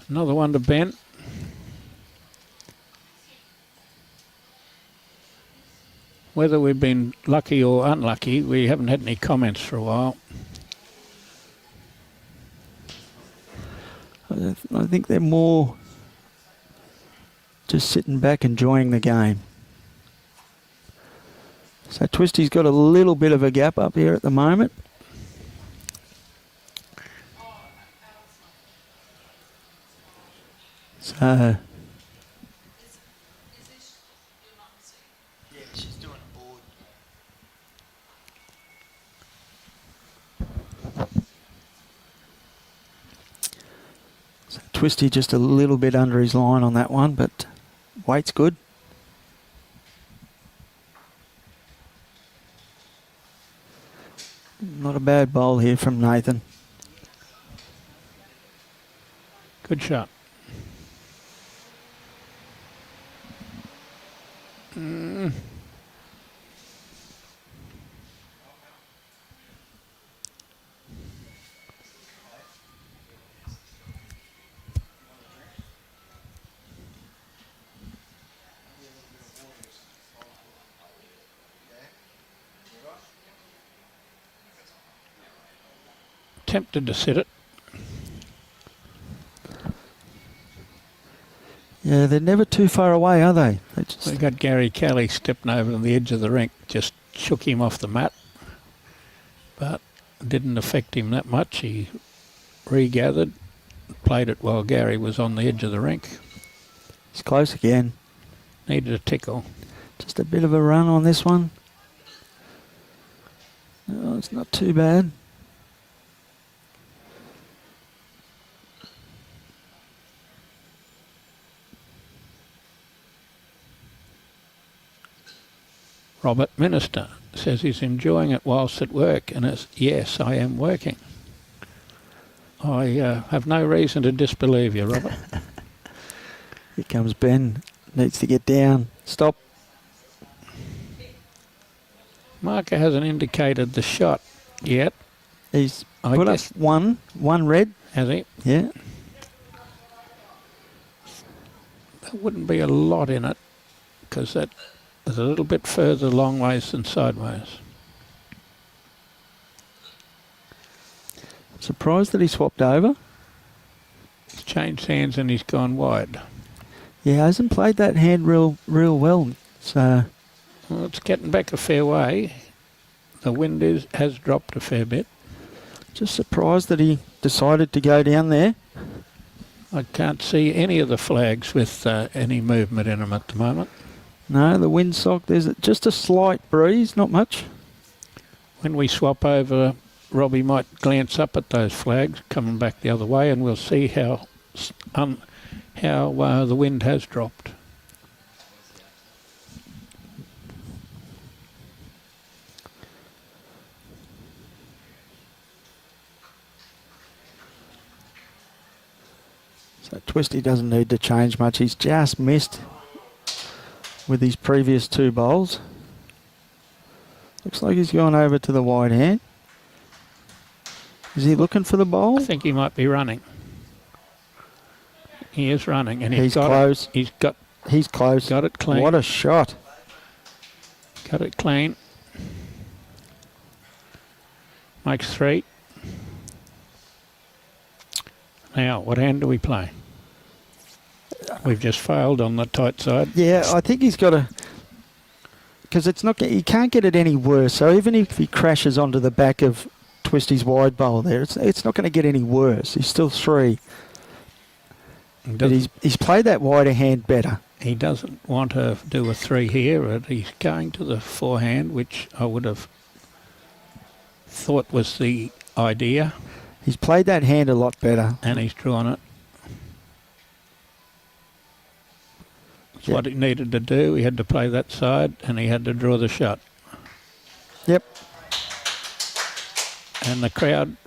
B: Another one to Ben. Whether we've been lucky or unlucky, we haven't had any comments for a while.
A: I think they're more just sitting back enjoying the game. So Twisty's got a little bit of a gap up here at the moment. So she's doing a board. So Twisty just a little bit under his line on that one, but weight's good. Not a bad bowl here from Nathan.
B: Good shot. tempted to sit it.
A: Yeah, they're never too far away, are they?
B: We got Gary Kelly stepping over on the edge of the rink, just shook him off the mat, but it didn't affect him that much. He regathered, played it while Gary was on the edge of the rink.
A: He's close again.
B: Needed a tickle.
A: Just a bit of a run on this one. Oh, it's not too bad.
B: Robert Minister says he's enjoying it whilst at work, and it's, yes, I am working. I have no reason to disbelieve you, Robert.
A: Here comes Ben. Needs to get down. Stop.
B: Marker hasn't indicated the shot yet.
A: He's put up one red.
B: Has he?
A: Yeah.
B: There wouldn't be a lot in it, because that is a little bit further long ways than sideways.
A: Surprised that he swapped over.
B: He's changed hands and he's gone wide.
A: Yeah, hasn't played that hand real well. So,
B: well, it's getting back a fair way. The wind has dropped a fair bit.
A: Just surprised that he decided to go down there.
B: I can't see any of the flags with any movement in them at the moment.
A: No, the windsock, there's just a slight breeze, not much.
B: When we swap over, Robbie might glance up at those flags coming back the other way, and we'll see how the wind has dropped.
A: So Twisty doesn't need to change much. He's just missed with his previous two bowls. Looks like he's gone over to the wide hand. Is he looking for the bowl?
B: I think he might be running. He is running, and
A: he's close.
B: He's
A: close.
B: Got it clean.
A: What a shot!
B: Got it clean. Makes 3. Now, what hand do we play? We've just failed on the tight side.
A: Yeah, I think he's got to, because it's not. He can't get it any worse. So even if he crashes onto the back of Twisty's wide bowl there, it's not going to get any worse. He's still 3. But he's played that wider hand better.
B: He doesn't want to do a 3 here, but he's going to the forehand, which I would have thought was the idea.
A: He's played that hand a lot better.
B: And he's drawn it. That's what he needed to do. He had to play that side, and he had to draw the shot.
A: Yep.
B: And the crowd,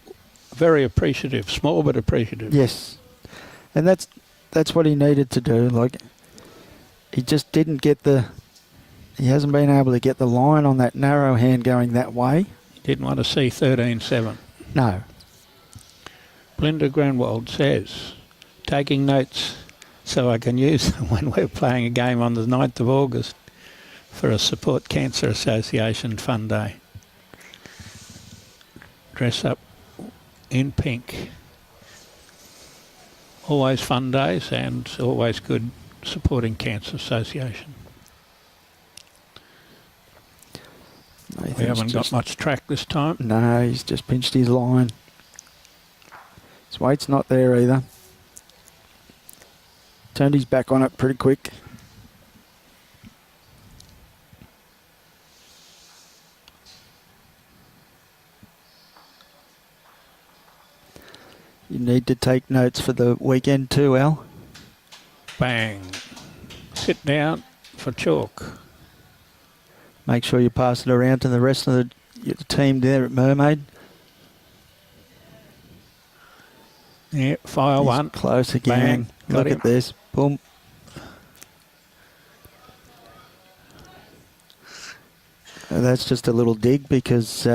B: very appreciative, small but appreciative.
A: Yes. And that's what he needed to do. Like, he just didn't get he hasn't been able to get the line on that narrow hand going that way.
B: He didn't want to see 13-7.
A: No.
B: Belinda Granwald says, taking notes so I can use them when we're playing a game on the 9th of August for a Support Cancer Association fun day. Dress up in pink. Always fun days and always good supporting Cancer Association. We haven't got much track this time.
A: No, he's just pinched his line. His weight's not there either. Turned his back on it pretty quick. You need to take notes for the weekend too, Al.
B: Bang. Sit down for chalk.
A: Make sure you pass it around to the rest of the team there at Mermaid.
B: Yeah, fire. He's 1.
A: Close again.
B: Bang.
A: Look at this. Boom. That's just a little dig because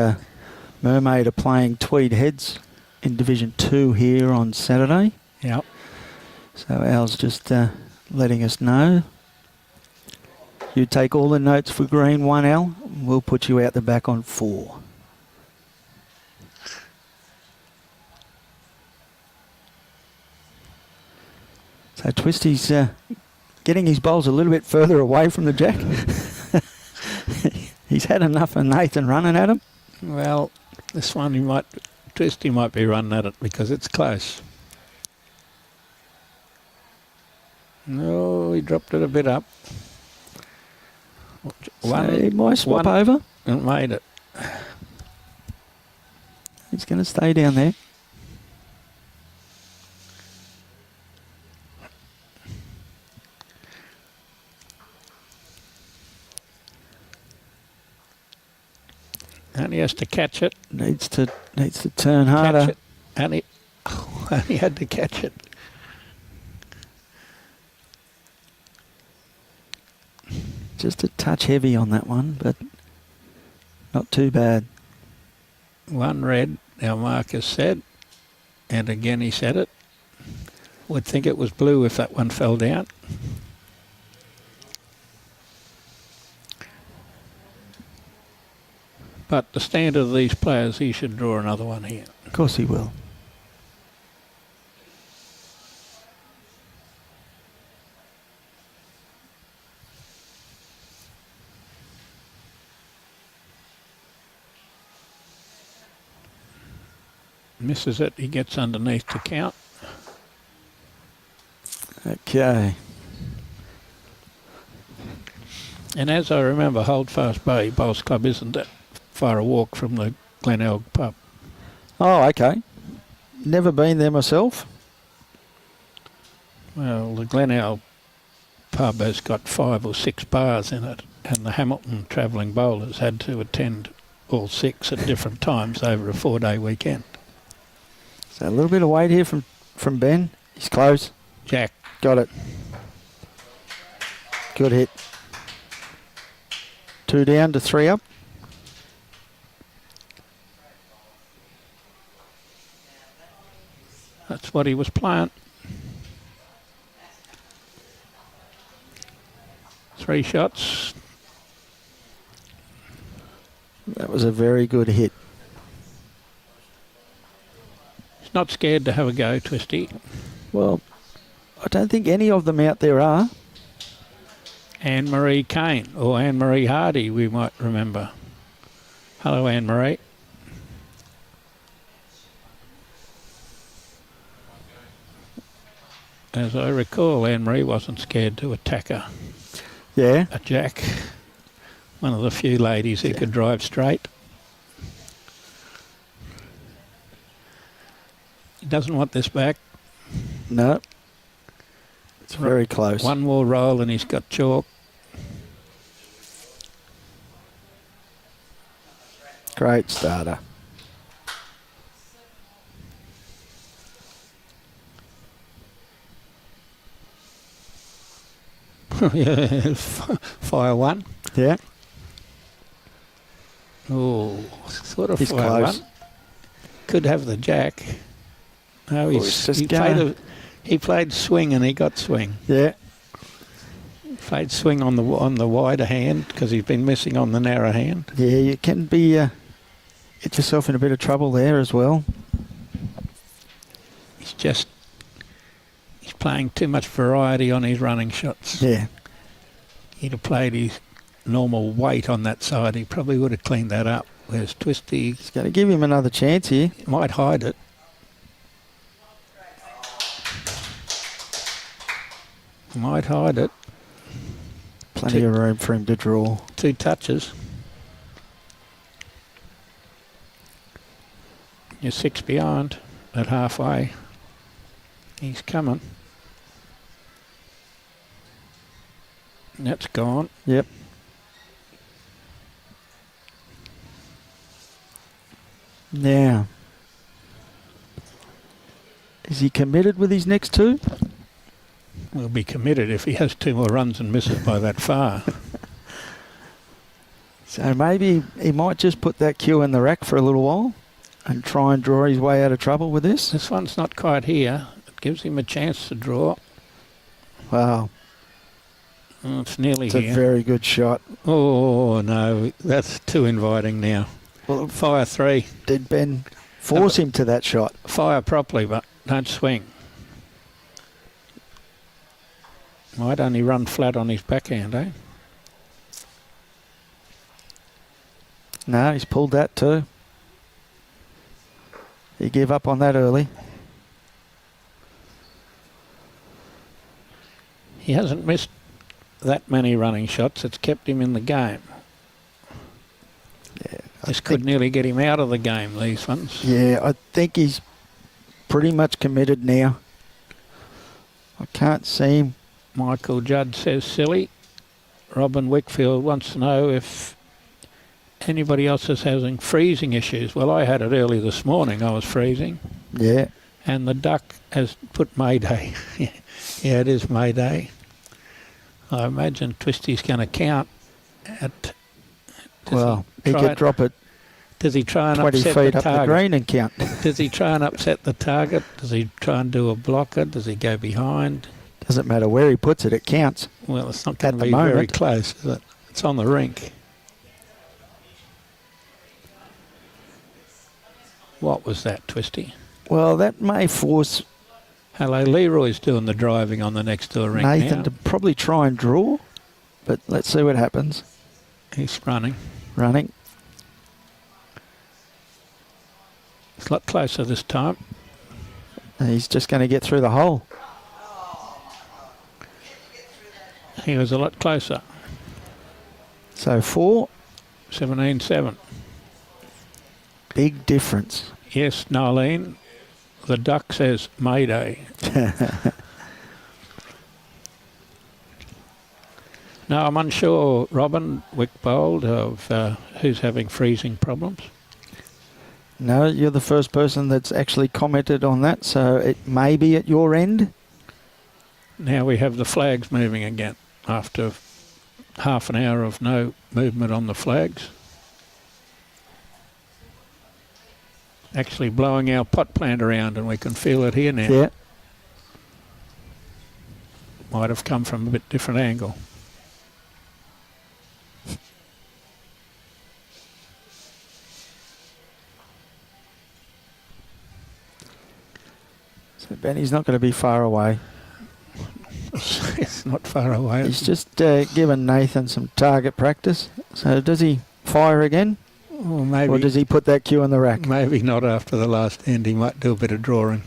A: Mermaid are playing Tweed Heads in Division 2 here on Saturday.
B: Yep.
A: So Al's just letting us know. You take all the notes for green 1, Al. We'll put you out the back on 4. So Twisty's getting his bowls a little bit further away from the jack. He's had enough of Nathan running at him.
B: Well, this one Twisty might be running at it because it's close. No, he dropped it a bit up.
A: So he might swap over.
B: And made it.
A: He's going to stay down there.
B: And he has to catch it.
A: Needs to turn harder.
B: Catch it. And he had to catch it.
A: Just a touch heavy on that one, but not too bad.
B: One red, our Marcus said, and again he said it. Would think it was blue if that one fell down. But the standard of these players, he should draw another one here.
A: Of course he will.
B: Misses it, he gets underneath to count.
A: Okay.
B: And as I remember, Holdfast Bay Bowls Club isn't that far a walk from the Glenelg pub.
A: Oh, okay. Never been there myself.
B: Well, the Glenelg pub has got 5 or 6 bars in it, and the Hamilton travelling bowlers had to attend all 6 at different times over a 4-day weekend.
A: So a little bit of weight here from Ben. He's close.
B: Jack.
A: Got it. Good hit. 2 down to 3 up.
B: That's what he was playing. 3 shots.
A: That was a very good hit.
B: He's not scared to have a go, Twisty.
A: Well, I don't think any of them out there are.
B: Anne-Marie Kane, or Anne-Marie Hardy, we might remember. Hello, Anne-Marie. As I recall, Anne-Marie wasn't scared to attack a jack. One of the few ladies who could drive straight. He doesn't want this back.
A: No. It's very close.
B: One more roll and he's got chalk.
A: Great starter.
B: Yeah, fire one.
A: Yeah.
B: Oh, sort of
A: He's
B: fire
A: close.
B: one. Could have the jack. No, he played swing and he got swing.
A: Yeah.
B: Played swing on the wider hand because he's been missing on the narrow hand.
A: Yeah, you can be get yourself in a bit of trouble there as well.
B: He's playing too much variety on his running shots.
A: Yeah.
B: He'd have played his normal weight on that side. He probably would have cleaned that up. Whereas Twisty...
A: He's going to give him another chance here.
B: Might hide it. Might hide it.
A: Plenty of room for him to draw.
B: 2 touches. You're 6 behind at halfway. He's coming. That's gone.
A: Yep. Now, is he committed with his next 2?
B: Will be committed if he has 2 more runs and misses by that far.
A: So maybe he might just put that cue in the rack for a little while and try and draw his way out of trouble with this.
B: This one's not quite here. It gives him a chance to draw.
A: Wow.
B: Oh, it's nearly
A: It's
B: here.
A: a very good shot.
B: Oh, no. That's too inviting now.
A: Well,
B: Fire 3.
A: did Ben force him to that shot?
B: Fire properly, but don't swing. Might only run flat on his backhand, eh?
A: No, he's pulled that too. He gave up on that early.
B: He hasn't missed that many running shots. It's kept him in the game.
A: Yeah,
B: this could nearly get him out of the game, these ones.
A: Yeah, I think he's pretty much committed now. I can't see him.
B: Michael Judd says silly. Robin Wickfield wants to know if anybody else is having freezing issues. Well, I had it early this morning. I was freezing.
A: Yeah.
B: And the duck has put Mayday. Yeah, it is Mayday. I imagine Twisty's going to count at...
A: Well, he could drop it.
B: Does he try and
A: 20
B: upset
A: feet
B: the
A: up
B: target?
A: the green and count.
B: Does he try and upset the target? Does he try and do a blocker? Does he go behind?
A: Doesn't matter where he puts it, it counts.
B: Well, it's not going to be
A: moment.
B: very close, is it? It's on the rink. What was that, Twisty?
A: Well, that may force
B: Hello, Leroy's doing the driving on the next door rink
A: Nathan
B: now.
A: to probably try and draw, but let's see what happens.
B: He's running.
A: Running.
B: It's a lot closer this time.
A: And he's just going to get through the hole.
B: He was a lot closer.
A: So 4.
B: 17-7.
A: Big difference.
B: Yes, Narlene. The duck says Mayday. No, I'm unsure, Robin Wickbold, of who's having freezing problems.
A: No, you're the first person that's actually commented on that, so it may be at your end.
B: Now we have the flags moving again after half an hour of no movement on the flags. Actually blowing our pot plant around, and we can feel it here now.
A: Yeah.
B: Might have come from a bit different angle.
A: So Benny's not going to be far away.
B: It's not far away.
A: He's just given Nathan some target practice. So does he fire again?
B: Or maybe,
A: or does he put that cue in the rack?
B: Maybe not after the last end. He might do a bit of drawing.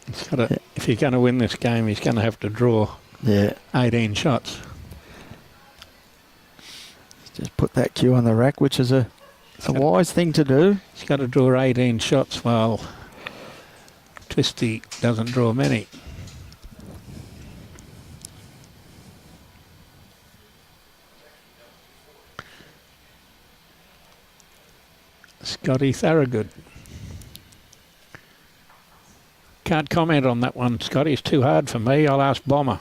B: He's got to, yeah. If he's going to win this game, he's going to have to draw 18 shots.
A: Just put that cue on the rack, which is a wise thing to do.
B: He's got to draw 18 shots while Twisty doesn't draw many. Scotty Thorogood. Can't comment on that one, Scotty. It's too hard for me. I'll ask Bomber.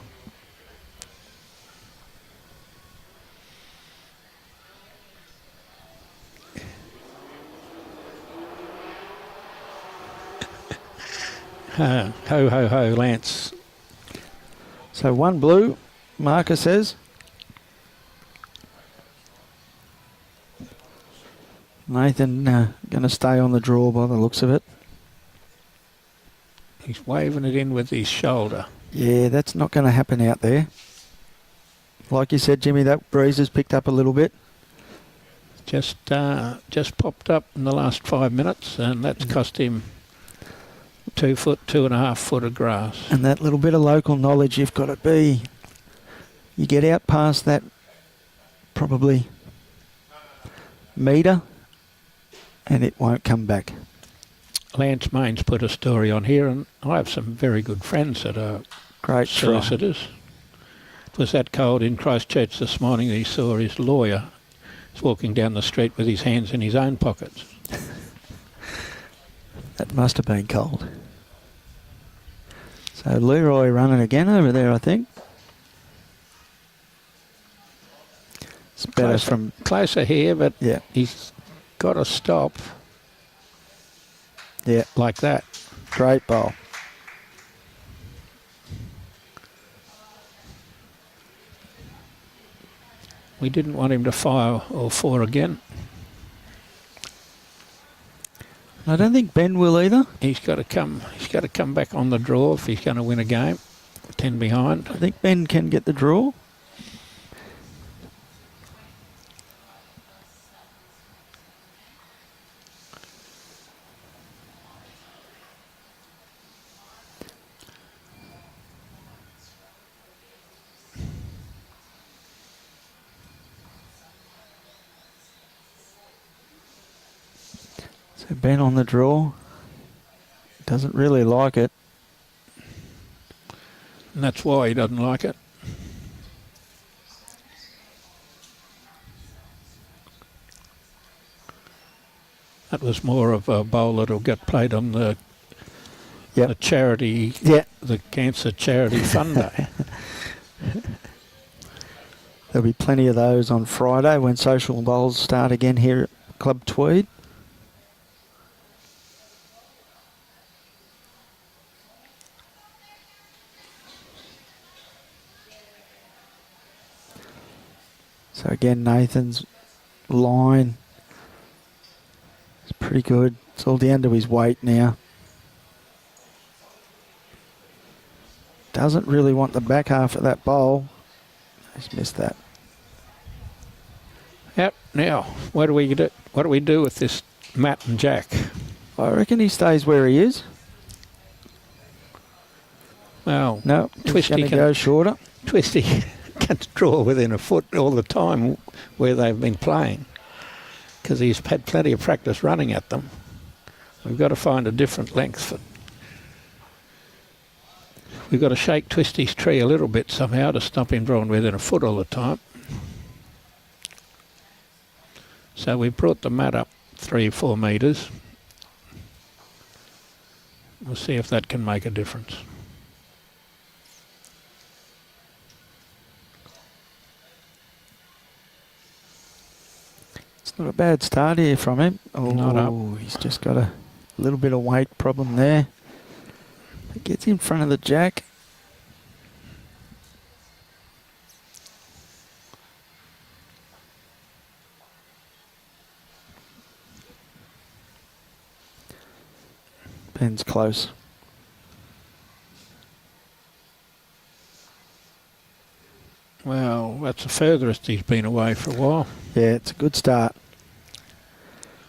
B: Ho, ho, ho, Lance.
A: So 1 blue, Marcus says. Nathan going to stay on the draw by the looks of it.
B: He's waving it in with his shoulder.
A: Yeah, that's not going to happen out there. Like you said, Jimmy, that breeze has picked up a little bit.
B: Just popped up in the last 5 minutes, and that's cost him 2 foot, 2.5 foot of grass.
A: And that little bit of local knowledge you've got to be. You get out past that probably metre, and it won't come back.
B: Lance Main's put a story on here, and I have some very good friends that are
A: great
B: solicitors. It was that cold in Christchurch this morning that he saw his lawyer walking down the street with his hands in his own pockets.
A: That must have been cold. So Leroy running again over there, I think. It's better from
B: closer here, but
A: yeah,
B: he's got to stop.
A: Yeah,
B: like that.
A: Great bowl.
B: We didn't want him to fire or 4 again.
A: I don't think Ben will either.
B: He's got to come. He's got to come back on the draw if he's going to win a game. 10 behind.
A: I think Ben can get the draw. So Ben on the draw. Doesn't really like it.
B: And that's why he doesn't like it. That was more of a bowl that'll get played on the charity, the Cancer Charity Fund Day.
A: There'll be plenty of those on Friday when social bowls start again here at Club Tweed. So again, Nathan's line is pretty good. It's all down to his weight now. Doesn't really want the back half of that bowl. He's missed that.
B: Yep. Now, what do we do with this Matt and Jack?
A: I reckon he stays where he is.
B: Well,
A: no, he's going to go shorter.
B: Twisty can draw within a foot all the time where they've been playing because he's had plenty of practice running at them. We've got to find a different length. We've got to shake Twisty's tree a little bit somehow to stop him drawing within a foot all the time. So we brought the mat up 3 or 4 metres. We'll see if that can make a difference.
A: It's not a bad start here from him. Oh,
B: not up.
A: He's just got a little bit of weight problem there. It gets in front of the Jack. Ben's close.
B: Well, that's the furthest he's been away for a while.
A: Yeah, it's a good start.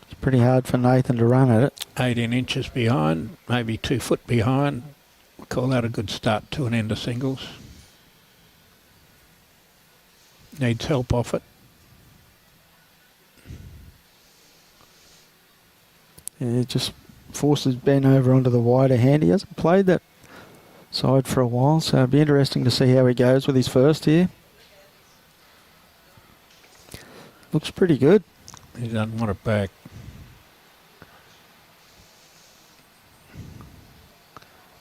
A: It's pretty hard for Nathan to run at it.
B: 18 inches behind, maybe 2 foot behind. We'll call that a good start to an end of singles. Needs help off it.
A: Yeah, it just forces Ben over onto the wider hand. He hasn't played that side for a while, so it'll be interesting to see how he goes with his first here. Looks pretty good.
B: He doesn't want it back.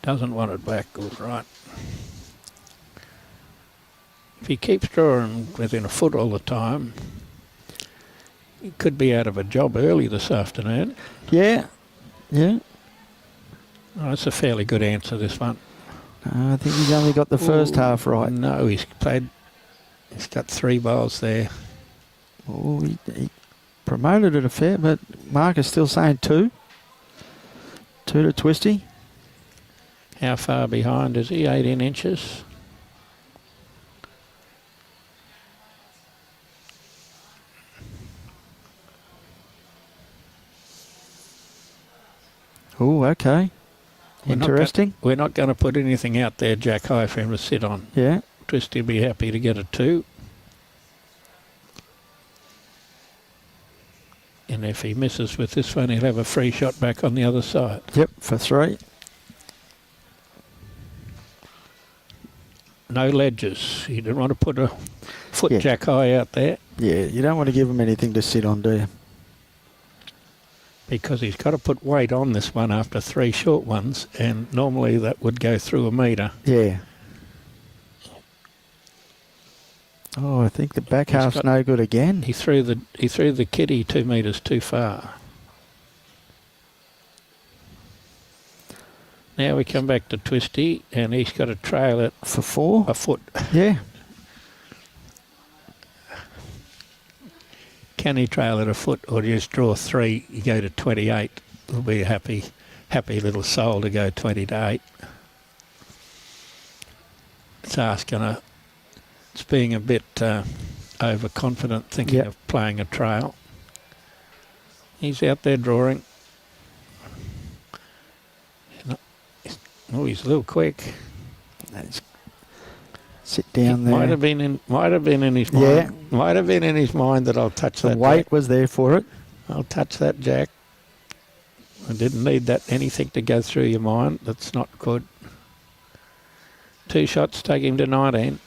B: Doesn't want it back, all right. If he keeps drawing within a foot all the time, he could be out of a job early this afternoon.
A: Yeah, yeah.
B: Oh, that's a fairly good answer, this one.
A: I think he's only got the first half right.
B: No, he's got 3 bowls there.
A: Oh, he promoted it a fair, but Mark is still saying 2. 2 to Twisty.
B: How far behind is he? 18 inches.
A: Oh, okay. Interesting.
B: We're not going to put anything out there, Jack High, for him to sit on.
A: Yeah.
B: Twisty will be happy to get a 2. And if he misses with this one, he'll have a free shot back on the other side.
A: Yep, for 3.
B: No ledges. You don't want to put a foot Jack High out there.
A: Yeah, you don't want to give him anything to sit on, do you?
B: Because he's got to put weight on this one after 3 short ones, and normally that would go through a metre.
A: Yeah. Oh, I think the back half's no good again.
B: He threw the kitty 2 metres too far. Now we come back to Twisty, and he's got to trail it
A: for 4?
B: A foot.
A: Yeah.
B: Can he trail it a foot, or do you just draw 3, you go to 28? will be a happy little soul to go 20 to 8. It's asking a. It's being a bit overconfident, thinking of playing a trail. He's out there drawing. Oh, he's a little quick.
A: Sit down there.
B: Might have been in his mind.
A: Yeah.
B: Might have been in his mind that I'll touch that.
A: The weight
B: jack.
A: was there for it.
B: I'll touch that jack. I didn't need that anything to go through your mind. That's not good. 2 shots take him to 19.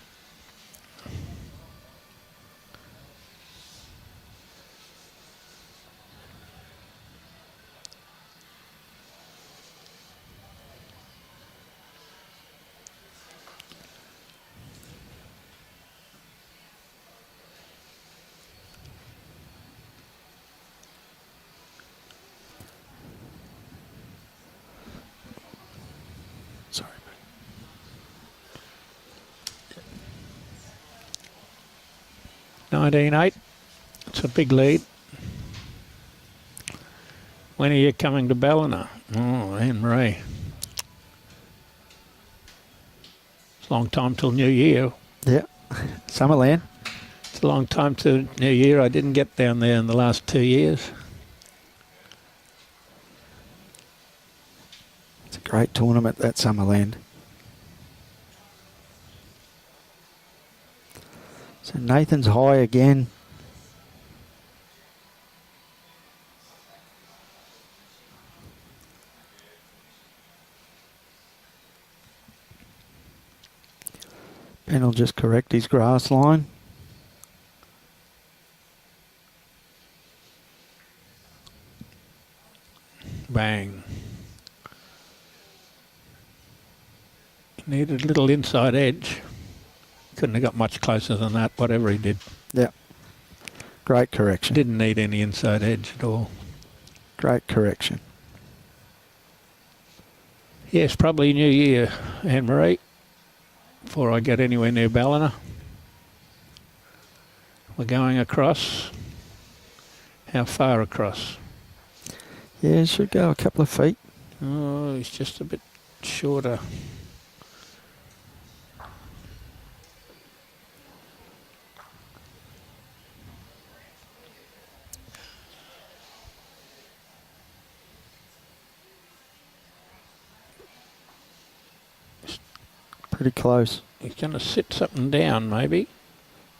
A: Sorry.
B: 19-8. It's a big lead. When are you coming to Ballina? Oh, Anne-Marie. It's a long time till New Year.
A: Yeah. Summerland.
B: It's a long time till New Year. I didn't get down there in the last 2 years.
A: It's a great tournament, that Summerland. So Nathan's high again. Ben will just correct his grass line.
B: Bang. He needed a little inside edge. Couldn't have got much closer than that, whatever he did.
A: Yeah. Great correction.
B: Didn't need any inside edge at all.
A: Great correction.
B: Yes, probably New Year, Anne-Marie, before I get anywhere near Ballina. We're going across. How far across?
A: Yeah, should go a couple of feet.
B: Oh, he's just a bit shorter.
A: Pretty close.
B: He's going to sit something down, maybe.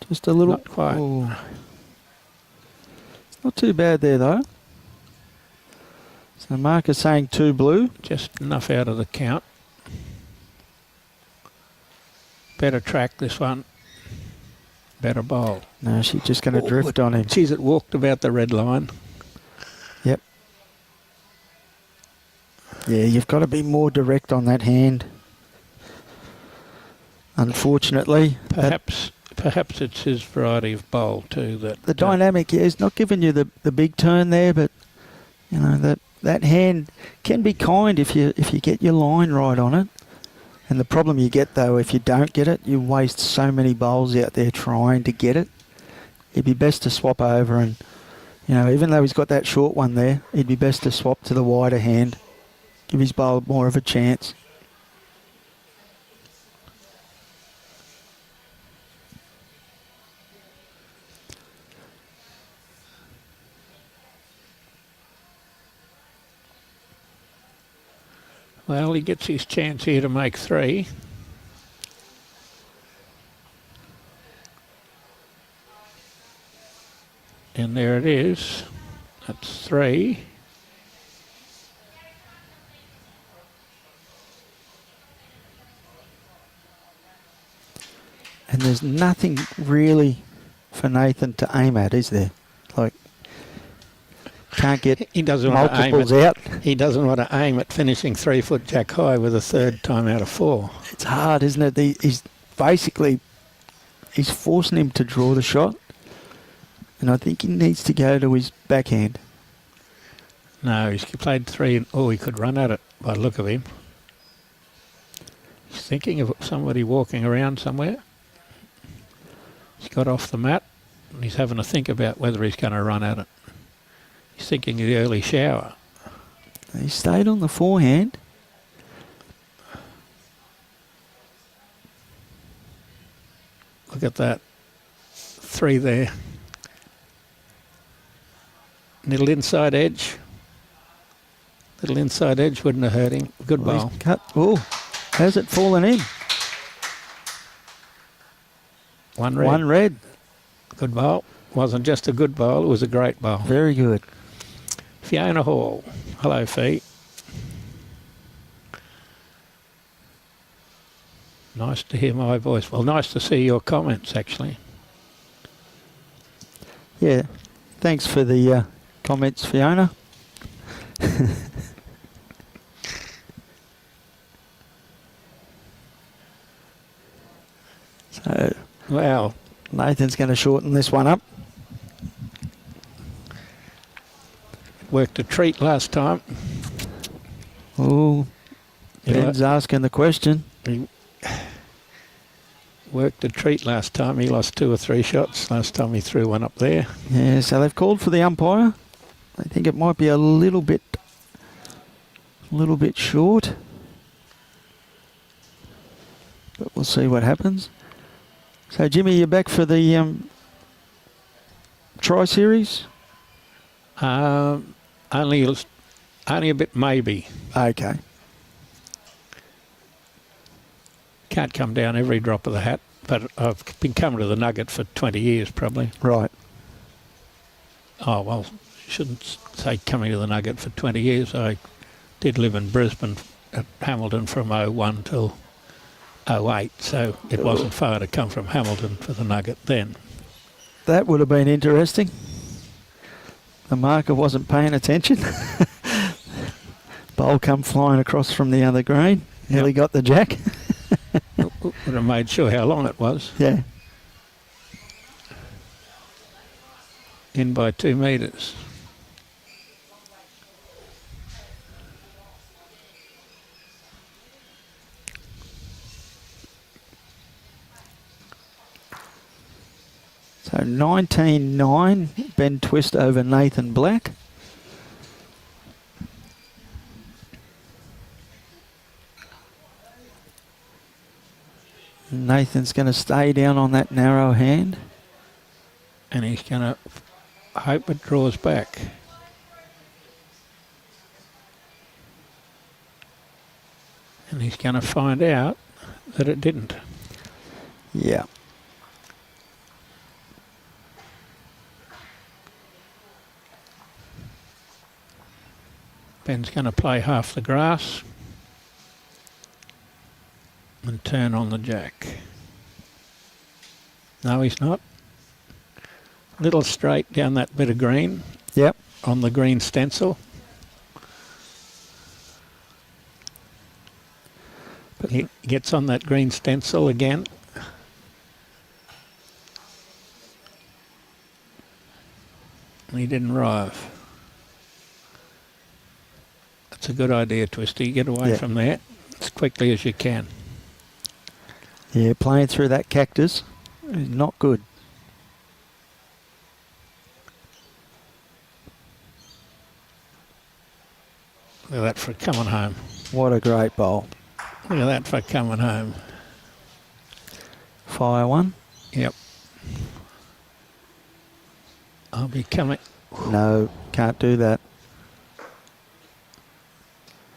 A: Just a little.
B: Not quite.
A: Oh. It's not too bad there, though. So Mark is saying 2 blue.
B: Just enough out of the count. Better track, this one. Better bowl.
A: No, she's just going to drift on him.
B: Geez, it walked about the red line.
A: Yep. Yeah, you've got to be more direct on that hand. Unfortunately.
B: Perhaps it's his variety of bowl too.
A: The dynamic, yeah, is not giving you the big turn there, but you know that hand can be kind if you get your line right on it. And the problem you get though, if you don't get it, you waste so many bowls out there trying to get it. It'd be best to swap over and, you know, even though he's got that short one there, it'd be best to swap to the wider hand. Give his bowl more of a chance.
B: Well, he gets his chance here to make 3. And there it is. That's 3.
A: And there's nothing really for Nathan to aim at, is there? Like, can't get
B: he doesn't
A: multiples
B: want
A: out.
B: He doesn't want to aim at finishing 3-foot jack high with a 3rd time out of 4.
A: It's hard, isn't it? He's forcing him to draw the shot. And I think he needs to go to his backhand.
B: No, he's played 3 and he could run at it by the look of him. He's thinking of somebody walking around somewhere. He's got off the mat and he's having to think about whether he's going to run at it. He's thinking of the early shower.
A: He stayed on the forehand.
B: Look at that. 3 there. Little inside edge. Little inside edge wouldn't have hurt him. Good
A: Well,
B: bowl.
A: he's cut. Oh, has it fallen in?
B: 1 red.
A: 1 red.
B: Good bowl. Wasn't just a good bowl, it was a great bowl.
A: Very good.
B: Fiona Hall. Hello, Fee. Nice to hear my voice. Well, nice to see your comments, actually.
A: Yeah. Thanks for the comments, Fiona. So,
B: Well,
A: Nathan's going to shorten this one up.
B: worked a treat last time.
A: Oh,
B: Yeah.
A: Ben's asking the question.
B: He worked a treat last time. He lost 2 or 3 shots last time he threw one up there.
A: Yeah, so they've called for the umpire. I think it might be a little bit short. But we'll see what happens. So, Jimmy, you're back for the Tri-Series?
B: Only a bit maybe.
A: Okay.
B: Can't come down every drop of the hat, but I've been coming to the Nugget for 20 years probably.
A: Right.
B: Oh, well, shouldn't say coming to the Nugget for 20 years. I did live in Brisbane at Hamilton from 01 till 08, so it wasn't far to come from Hamilton for the Nugget then.
A: That would have been interesting. The marker wasn't paying attention. Bowl come flying across from the other green. Nearly got the jack.
B: Would have made sure how long it was.
A: Yeah.
B: In by 2 metres.
A: So 19-9, Ben Twist over Nathan Black. Nathan's going to stay down on that narrow hand.
B: And he's going to hope it draws back. And he's going to find out that it didn't.
A: Yeah.
B: Ben's going to play half the grass and turn on the jack. No, he's not. Little straight down that bit of green.
A: Yep.
B: On the green stencil. But he gets on that green stencil again. And he didn't arrive. That's a good idea, Twisty. Get away from there as quickly as you can.
A: Yeah, playing through that cactus is not good.
B: Look at that for coming home.
A: What a great bowl.
B: Look at that for coming home.
A: Fire one.
B: Yep. I'll be coming.
A: No, can't do that.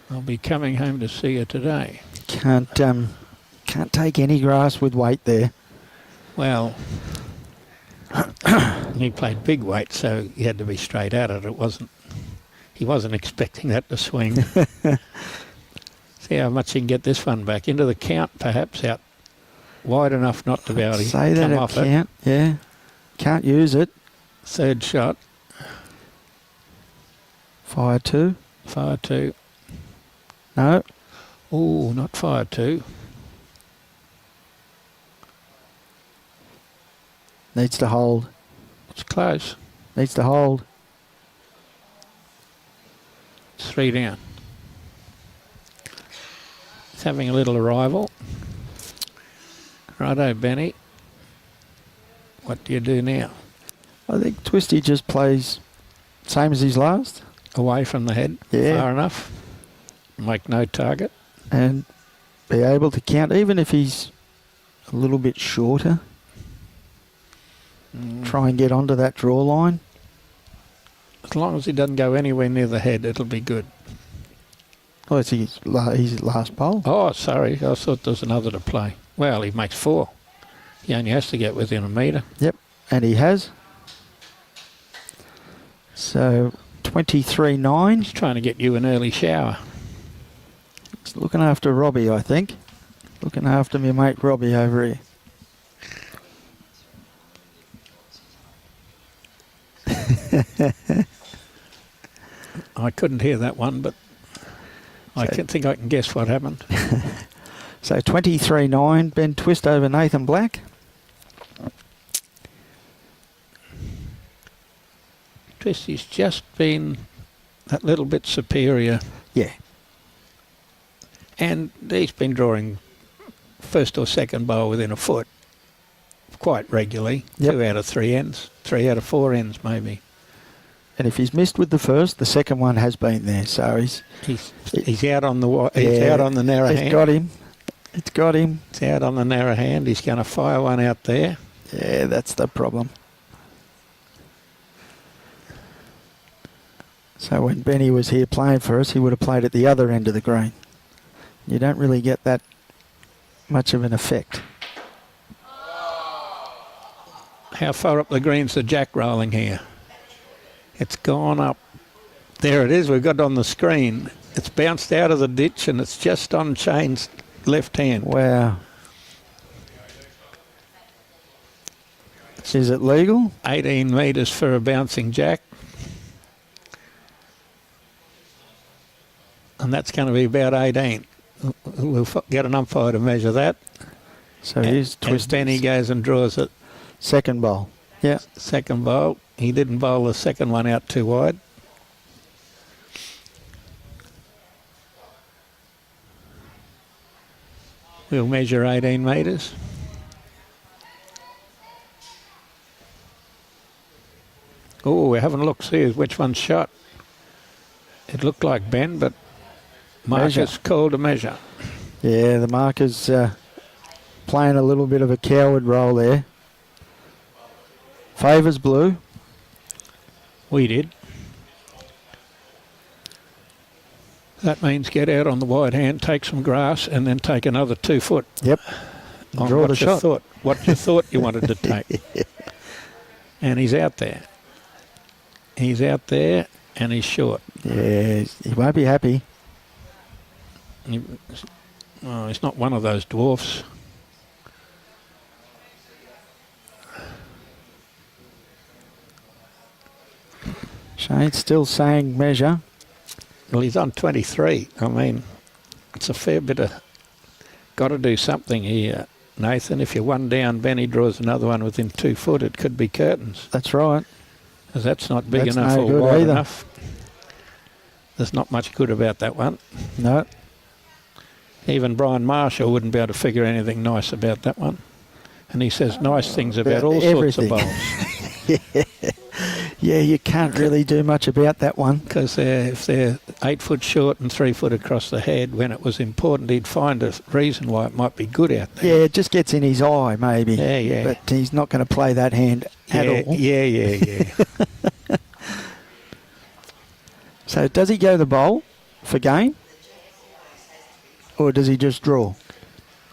B: I'll be coming home to see you today.
A: Can't take any grass with weight there.
B: Well, he played big weight, so he had to be straight at it. He wasn't expecting that to swing. See how much he can get this one back into the count, perhaps out wide enough not to be able to
A: say
B: come
A: that
B: off
A: it.
B: it.
A: Yeah, can't use it.
B: Third shot.
A: Fire two.
B: Fire 2.
A: No.
B: Oh, not fire 2.
A: Needs to hold.
B: It's close.
A: Needs to hold.
B: It's 3 down. It's having a little arrival. Righto, Benny. What do you do now?
A: I think Twisty just plays same as his last.
B: away from the head, far enough, make no target.
A: And be able to count, even if he's a little bit shorter. Try and get onto that draw line.
B: As long as he doesn't go anywhere near the head, it'll be good.
A: Oh, it's his last bowl.
B: Oh, sorry. I thought there was another to play. Well, he makes 4. He only has to get within a metre.
A: Yep, and he has. So, 23-9.
B: He's trying to get you an early shower.
A: He's looking after Robbie, I think. Looking after my mate Robbie over here.
B: I couldn't hear that one, but I think I can guess what happened.
A: So 23-9, Ben Twist over Nathan Black.
B: Twisty's just been that little bit superior.
A: Yeah.
B: And he's been drawing first or second bowl within a foot quite regularly.
A: Yep.
B: 2 out of 3 ends. 3 out of 4 ends, maybe.
A: And if he's missed with the first, the second one has been there. So
B: he's out on the out on the narrow hand.
A: It's got him. It's got him.
B: It's out on the narrow hand. He's going to fire one out there.
A: Yeah, that's the problem. So when Benny was here playing for us, he would have played at the other end of the green. You don't really get that much of an effect.
B: How far up the green's the jack rolling here? It's gone up. There it is. We've got it on the screen. It's bounced out of the ditch and it's just on Shane's left hand.
A: Wow. Is it legal? 18
B: metres for a bouncing jack. And that's going to be about 18. We'll get an umpire to measure that.
A: So he's twisted.
B: And Benny goes and draws it.
A: Second bowl. Yeah.
B: Second bowl. He didn't bowl the second one out too wide. We'll measure 18 metres. Oh, we're having a look, see which one's shot. It looked like Ben, but Marcus called a measure.
A: Yeah, the marker's playing a little bit of a coward role there. Favours blue.
B: We did. That means get out on the wide hand, take some grass, and then take another 2 foot.
A: Yep. Draw the shot.
B: What you thought you wanted to take. And he's out there. He's out there, and he's short.
A: Yeah, he won't be happy.
B: He's not one of those dwarfs.
A: Shane's still saying measure.
B: Well, he's on 23. I mean, it's a fair bit of... Got to do something here, Nathan. If you're one down, Benny draws another one within 2 foot, it could be curtains.
A: That's right.
B: Because that's not big enough or wide enough. There's not much good about that one.
A: No.
B: Even Brian Marshall wouldn't be able to figure anything nice about that one. And he says nice things about all sorts of bowls.
A: Yeah, you can't really do much about that one.
B: Because if they're 8 foot short and 3 foot across the head, when it was important, he'd find a reason why it might be good out there.
A: Yeah, it just gets in his eye, maybe.
B: Yeah, yeah.
A: But he's not going to play that hand at all.
B: Yeah.
A: So does he go the bowl for game? Or does he just draw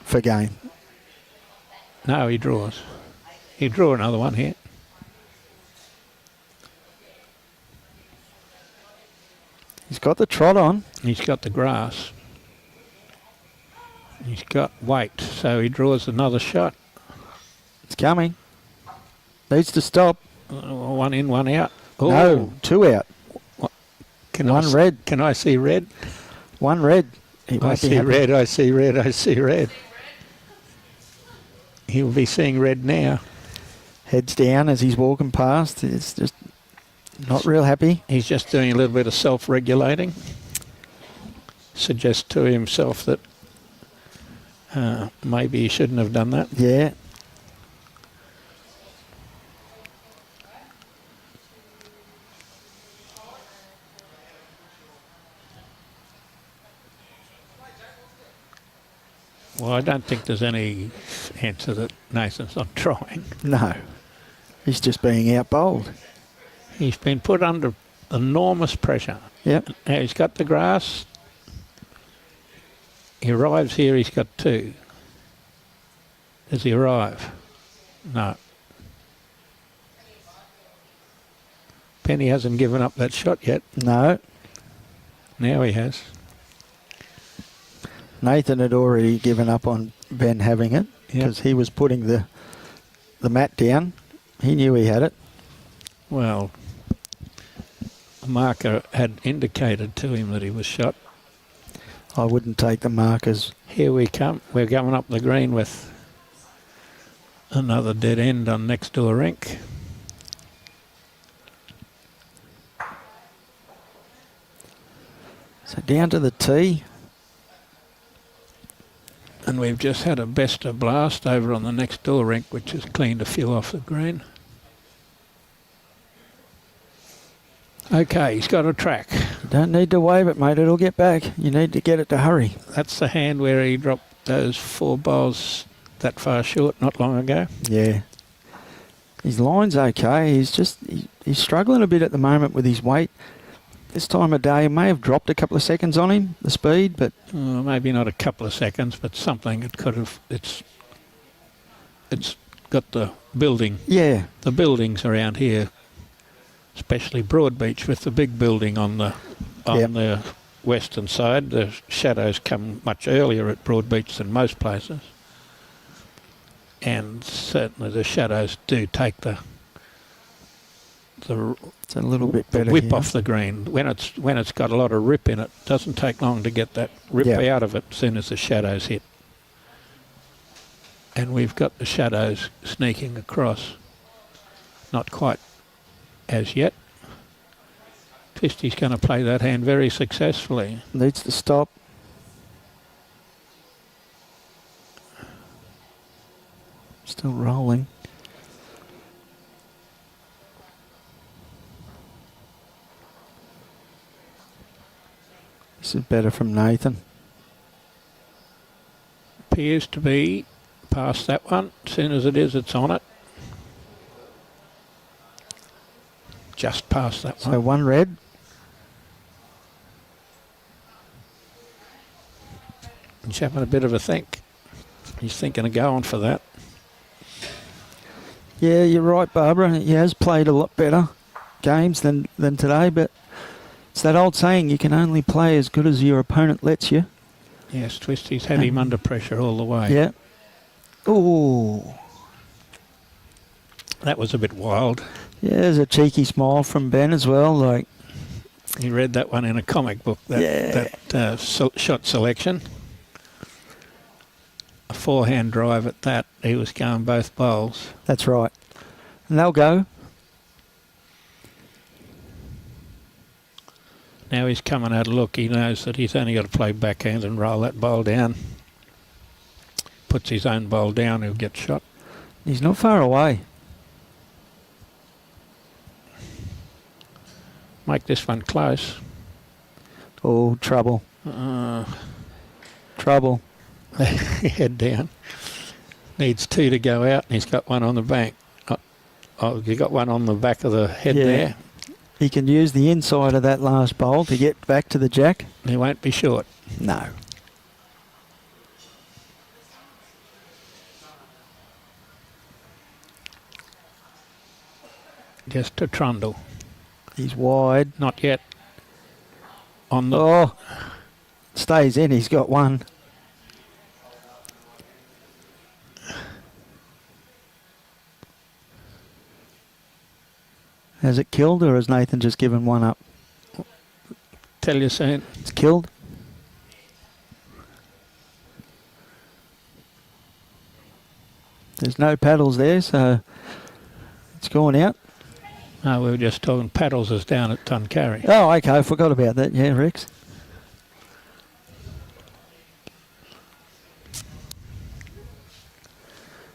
A: for game?
B: No, he draws. He'll draw another one here.
A: He's got the trot on.
B: He's got the grass. He's got weight, so he draws another shot.
A: It's coming. Needs to stop.
B: One in, one out.
A: Oh. No, 2 out. One red.
B: Can I see red?
A: One red.
B: I see red, I see red, I see red. He'll be seeing red now.
A: Heads down as he's walking past. It's just not real happy.
B: He's just doing a little bit of self-regulating. Suggests to himself that maybe he shouldn't have done that.
A: Yeah.
B: Well, I don't think there's any answer that Nathan's not trying.
A: No. He's just being out-bowled.
B: He's been put under enormous pressure.
A: Yep.
B: Now he's got the grass. He arrives here, he's got 2. Does he arrive? No. Penny hasn't given up that shot yet.
A: No.
B: Now he has.
A: Nathan had already given up on Ben having it because he was putting the mat down. He knew he had it.
B: Well, the marker had indicated to him that he was shot.
A: I wouldn't take the markers.
B: Here we come. We're going up the green with another dead end on next door rink.
A: So down to the tee.
B: And we've just had a bester blast over on the next door rink, which has cleaned a few off the green. Okay, he's got a track.
A: You don't need to wave it, mate. It'll get back. You need to get it to hurry.
B: That's the hand where he dropped those 4 bowls that far short not long ago.
A: Yeah. His line's okay. He's struggling a bit at the moment with his weight. This time of day may have dropped a couple of seconds on him, the speed, but
B: maybe not a couple of seconds, but something. It could have. It's got the building.
A: yeah,
B: The buildings around here, especially Broadbeach, with the big building on the the western side. The shadows come much earlier at Broadbeach than most places, and certainly the shadows do take the
A: it's a little bit better
B: whip
A: here.
B: off the green. When it's got a lot of rip in it, doesn't take long to get that rip out of it as soon as the shadows hit. And we've got the shadows sneaking across. Not quite as yet. Twisty's going to play that hand very successfully.
A: Needs to stop. Still rolling. This is better from Nathan.
B: Appears to be past that one. As soon as it is, it's on it. Just past that one.
A: So one red.
B: He's having a bit of a think. He's thinking of going for that.
A: Yeah, you're right, Barbara. He has played a lot better games than today, but it's that old saying, you can only play as good as your opponent lets you.
B: Yes, Twisty's had him under pressure all the way.
A: Yeah. Ooh.
B: That was a bit wild.
A: Yeah, there's a cheeky smile from Ben as well. Like,
B: he read that one in a comic book, that shot selection. A 4-hand drive at that. He was going both bowls.
A: that's right. And they'll go.
B: Now he's coming out of look. He knows that he's only got to play backhand and roll that bowl down. Puts his own bowl down, he'll get shot.
A: He's not far away.
B: Make this one close.
A: Oh, trouble. Trouble.
B: Head down. Needs 2 to go out, and he's got one on the bank. Oh, you got one on the back of the head there.
A: He can use the inside of that last bowl to get back to the jack.
B: He won't be short.
A: No.
B: Just a trundle.
A: He's wide.
B: Not yet. On the...
A: Oh, stays in. He's got one. Has it killed, or has Nathan just given one up?
B: Tell you soon.
A: It's killed. There's no paddles there, so it's gone out.
B: No, we were just talking paddles is down at Tuncarry.
A: Oh, okay. I forgot about that. Yeah, Rex.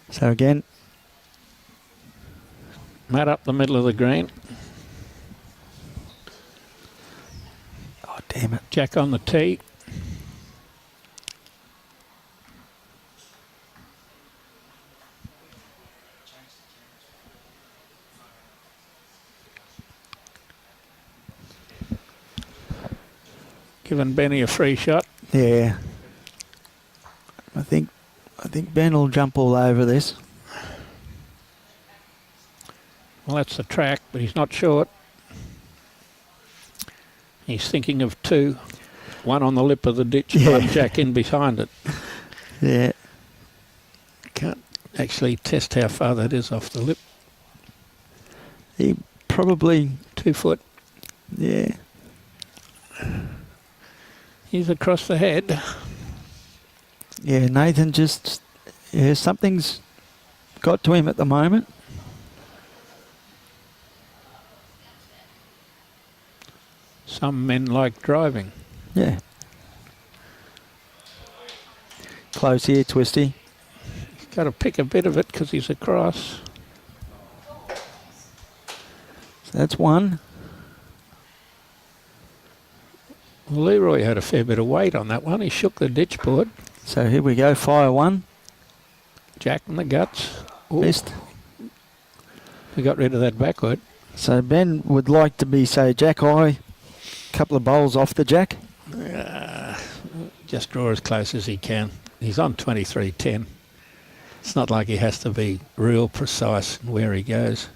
A: So again,
B: Mat up the middle of the green.
A: oh damn it!
B: Jack on the tee. Giving Benny a free shot.
A: Yeah. I think Ben will jump all over this.
B: Well, that's the track, but he's not short. He's thinking of two. One on the lip of the ditch and one jack in behind it.
A: Yeah.
B: Can't actually test how far that is off the lip.
A: He probably...
B: 2 foot.
A: Yeah.
B: He's across the head.
A: Yeah, Nathan just... Yeah, something's got to him at the moment.
B: Some men like driving.
A: Yeah. Close here, Twisty.
B: He's got to pick a bit of it because he's across.
A: So that's one.
B: Well, Leroy had a fair bit of weight on that one. He shook the ditch board.
A: So here we go, fire one.
B: Jack in the guts. Ooh.
A: Missed.
B: We got rid of that backward.
A: So Ben would like to be, say, jack high. Couple of bowls off the jack.
B: Just draw as close as he can. He's on 23.10. It's not like he has to be real precise in where he goes.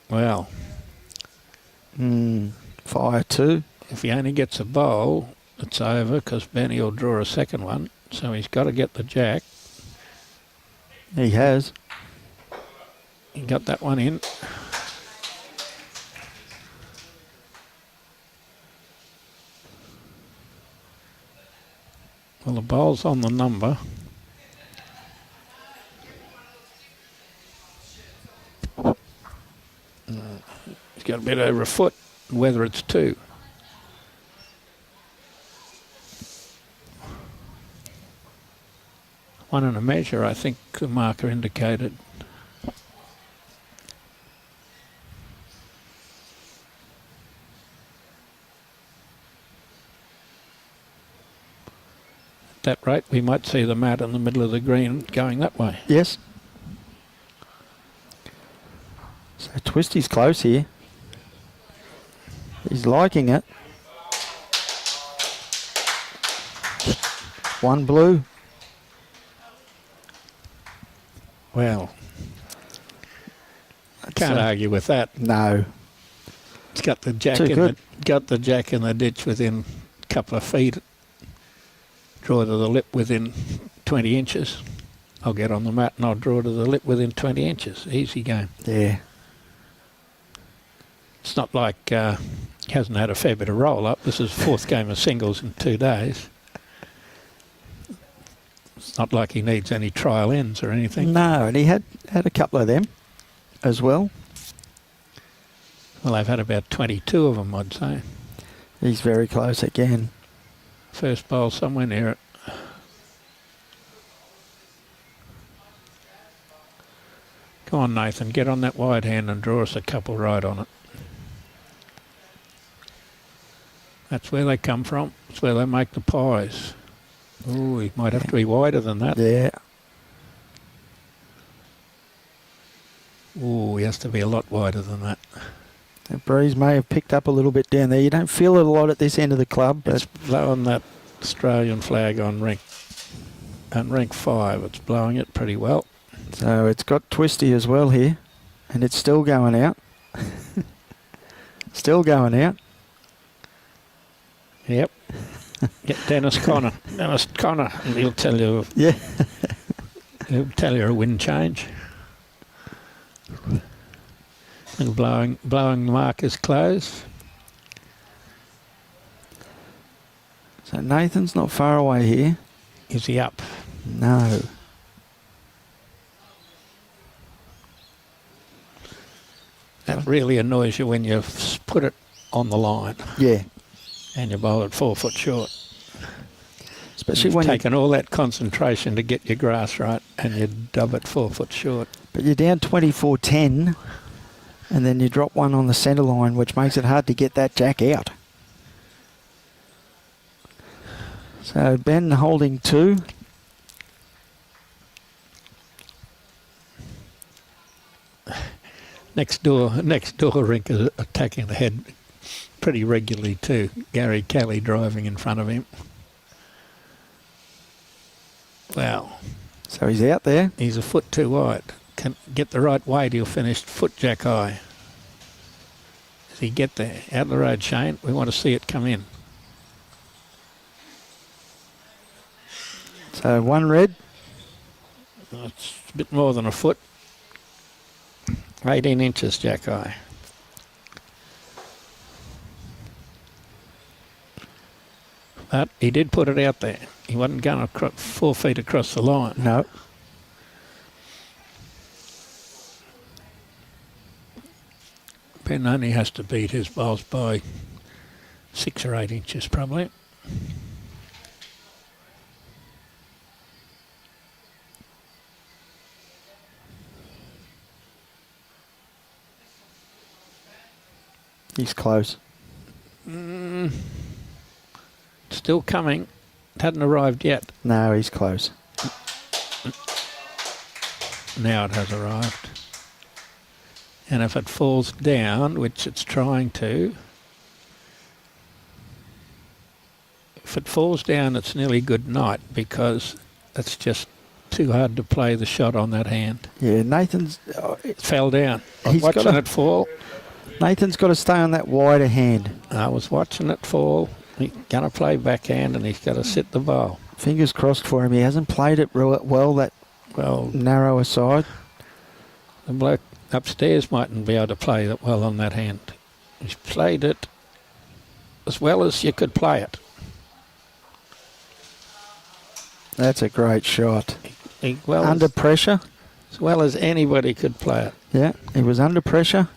B: Well.
A: Fire two.
B: If he only gets a bowl, it's over because Benny will draw a second one. So he's got to get the jack.
A: He has.
B: He got that one in. Well, the bowl's on the number. He's got a bit over a foot, whether it's two. One and a measure, I think the marker indicated. At that rate, we might see the mat in the middle of the green going that way.
A: Yes. So Twisty's close here. He's liking it. One blue.
B: Well, I can't argue with that.
A: No.
B: It's got the jack in the ditch within a couple of feet. Draw to the lip within 20 inches. I'll get on the mat and I'll draw to the lip within 20 inches. Easy game.
A: Yeah.
B: It's not like he hasn't had a fair bit of roll-up. This is fourth game of singles in 2 days. It's not like he needs any trial ends or anything.
A: No, and he had a couple of them as well.
B: Well, I've had about 22 of them, I'd say.
A: He's very close again.
B: First bowl somewhere near it. Come on, Nathan, get on that wide hand and draw us a couple right on it. That's where they come from. That's where they make the pies. Oh, he might have to be wider than that.
A: Yeah.
B: Oh, he has to be a lot wider than that.
A: The breeze may have picked up a little bit down there. You don't feel it a lot at this end of the club. But
B: it's blowing that Australian flag on rank 5. It's blowing it pretty well.
A: So it's got Twisty as well here. And it's still going out. Still going out.
B: Yep. Get Dennis Connor. Dennis Connor, and he'll tell you.
A: Yeah.
B: He'll tell you a wind change. And blowing mark is closed.
A: So Nathan's not far away here.
B: Is he up?
A: No.
B: That really annoys you when you put it on the line.
A: Yeah.
B: And you bowl it 4 foot short.
A: Especially
B: when
A: when
B: you've taken all that concentration to get your grass right and you dub it 4 foot short.
A: But you're down 24-10 and then you drop one on the centre line, which makes it hard to get that jack out. So Ben holding 2.
B: Next door rink is attacking the head pretty regularly too. Gary Kelly driving in front of him. Wow.
A: So he's out there.
B: He's a foot too wide. Can get the right weight, he'll finish foot jack high. Does he get there? Out of the road, Shane. We want to see it come in.
A: So one red.
B: It's a bit more than a foot. 18 inches jack high. But he did put it out there. He wasn't going 4 feet across the line.
A: No.
B: Ben only has to beat his bowls by 6 or 8 inches probably.
A: He's close.
B: Still coming. It hadn't arrived yet.
A: No, he's close.
B: Now it has arrived. And if it falls down, which it's trying to, if it falls down, it's nearly good night because it's just too hard to play the shot on that hand.
A: Yeah, Nathan's...
B: It fell down. I was watching it fall.
A: Nathan's got to stay on that wider hand.
B: I was watching it fall. He's going to play backhand and he's got to sit the bowl.
A: Fingers crossed for him. He hasn't played it well, that narrower side.
B: The bloke upstairs mightn't be able to play that well on that hand. He's played it as well as you could play it.
A: That's a great shot.
B: Under
A: pressure?
B: As well as anybody could play it.
A: Yeah, he was under pressure.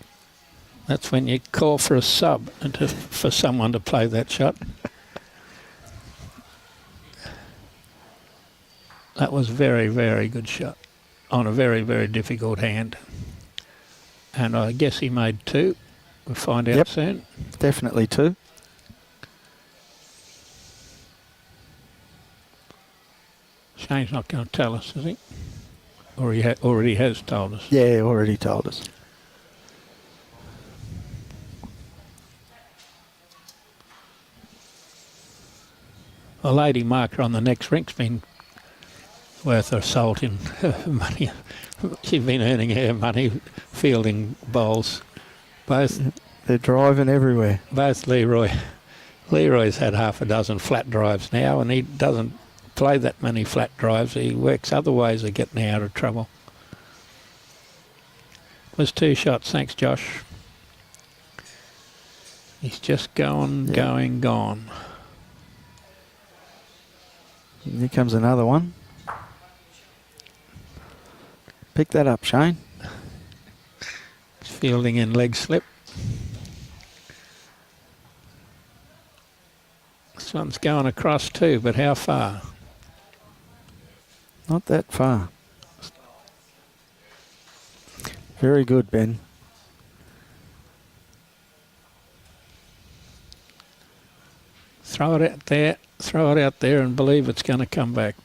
B: That's when you call for a sub and for someone to play that shot. That was very, very good shot on a very, very difficult hand. And I guess he made 2. We'll find out soon.
A: Definitely 2.
B: Shane's not going to tell us, is he? Or he already has told us.
A: Yeah, already told us.
B: A lady marker on the next rink's been worth her salt in money. She's been earning her money fielding bowls.
A: They're driving everywhere.
B: Both Leroy's had half a dozen flat drives now, and he doesn't play that many flat drives. He works other ways of getting out of trouble. It was 2 shots. Thanks, Josh. He's just gone.
A: Here comes another one. Pick that up, Shane.
B: Fielding in leg slip. This one's going across too, but how far?
A: Not that far. Very good, Ben.
B: Throw it out there and believe it's going to come back.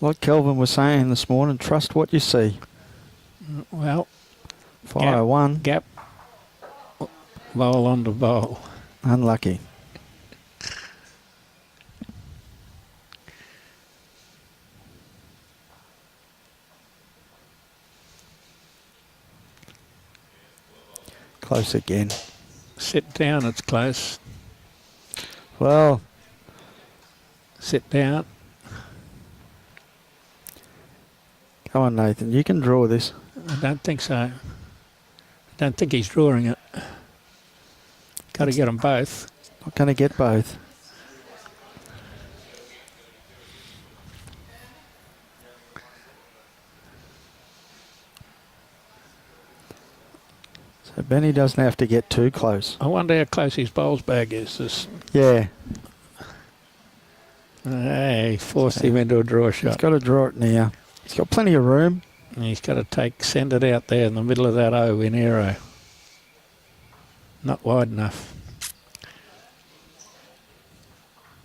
A: Like Kelvin was saying this morning, trust what you see.
B: Well,
A: fire one.
B: Gap. Bowl onto bowl.
A: Unlucky. Close again.
B: Sit down, it's close.
A: Well.
B: Sit down.
A: Come on, Nathan. You can draw this.
B: I don't think so. I don't think he's drawing it. Got to get them both.
A: Not going to get both. So Benny doesn't have to get too close.
B: I wonder how close his bowls bag is.
A: Yeah.
B: Hey, forced him into a draw shot.
A: He's got to draw it now. He's got plenty of room.
B: And he's got to send it out there in the middle of that O in Aero. Not wide enough.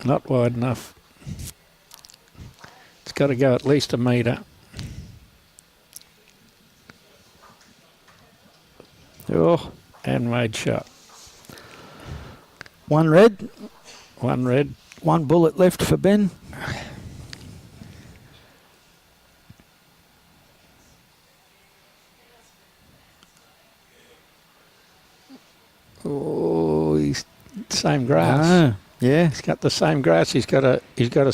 B: Not wide enough. It's got to go at least a metre.
A: Oh,
B: and made shot.
A: one red.
B: One red.
A: One bullet left for Ben.
B: Oh, he's same grass.
A: Ah, yeah.
B: He's got the same grass. He's got to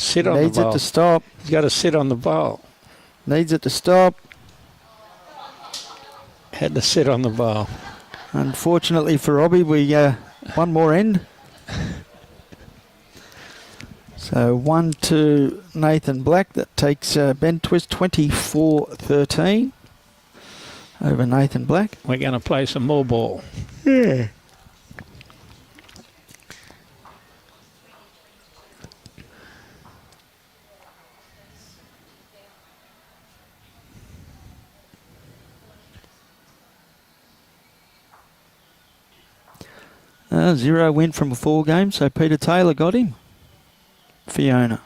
B: sit on the
A: Needs
B: bowl.
A: it to stop.
B: He's got to sit on the bowl.
A: Needs it to stop.
B: Had to sit on the bowl.
A: Unfortunately for Robbie, we one more end. So 1 to Nathan Black. That takes Ben Twist 24-13 over Nathan Black.
B: We're going to play some more ball.
A: Yeah. Zero win from a 4 game, so Peter Taylor got him. Fiona.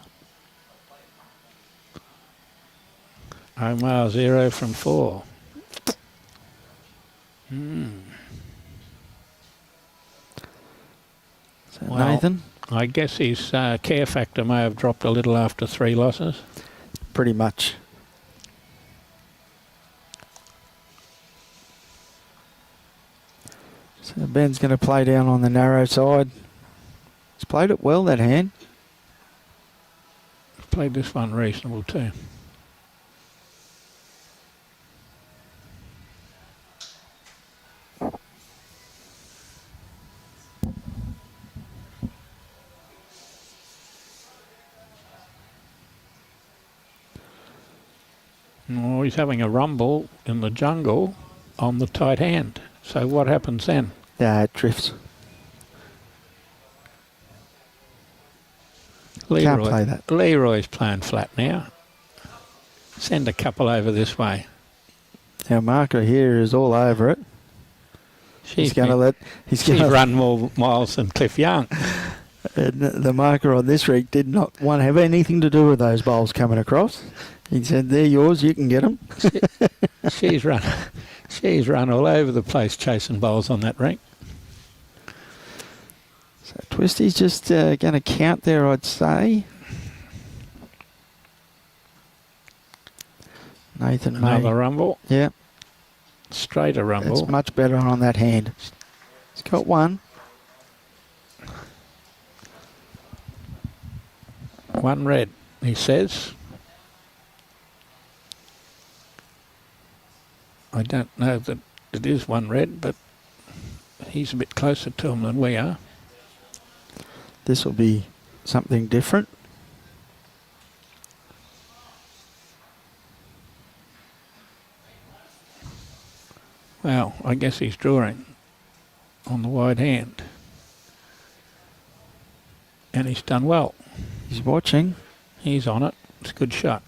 B: Omar 0 from 4.
A: So
B: Well,
A: Nathan,
B: I guess his care factor may have dropped a little after 3 losses.
A: pretty much. So Ben's going to play down on the narrow side. He's played it well, that hand.
B: Played this one reasonable too. Oh, he's having a rumble in the jungle on the tight hand. So what happens then?
A: Yeah, it drifts. Can't play that.
B: Leroy's playing flat now. Send a couple over this way.
A: Our marker here is all over it. He's going to let.
B: She's run more miles than Cliff Young.
A: And the marker on this rig did not want to have anything to do with those bowls coming across. He said, "They're yours. You can get them."
B: She's run all over the place chasing bowls on that rink.
A: So Twisty's just going to count there, I'd say. Nathan
B: Another rumble.
A: Yeah.
B: Straighter rumble.
A: It's much better on that hand. He's got one.
B: One red, he says. I don't know that it is one red, but he's a bit closer to him than we are.
A: This will be something different.
B: Well, I guess he's drawing on the wide hand. And he's done well.
A: He's watching.
B: He's on it. It's a good shot.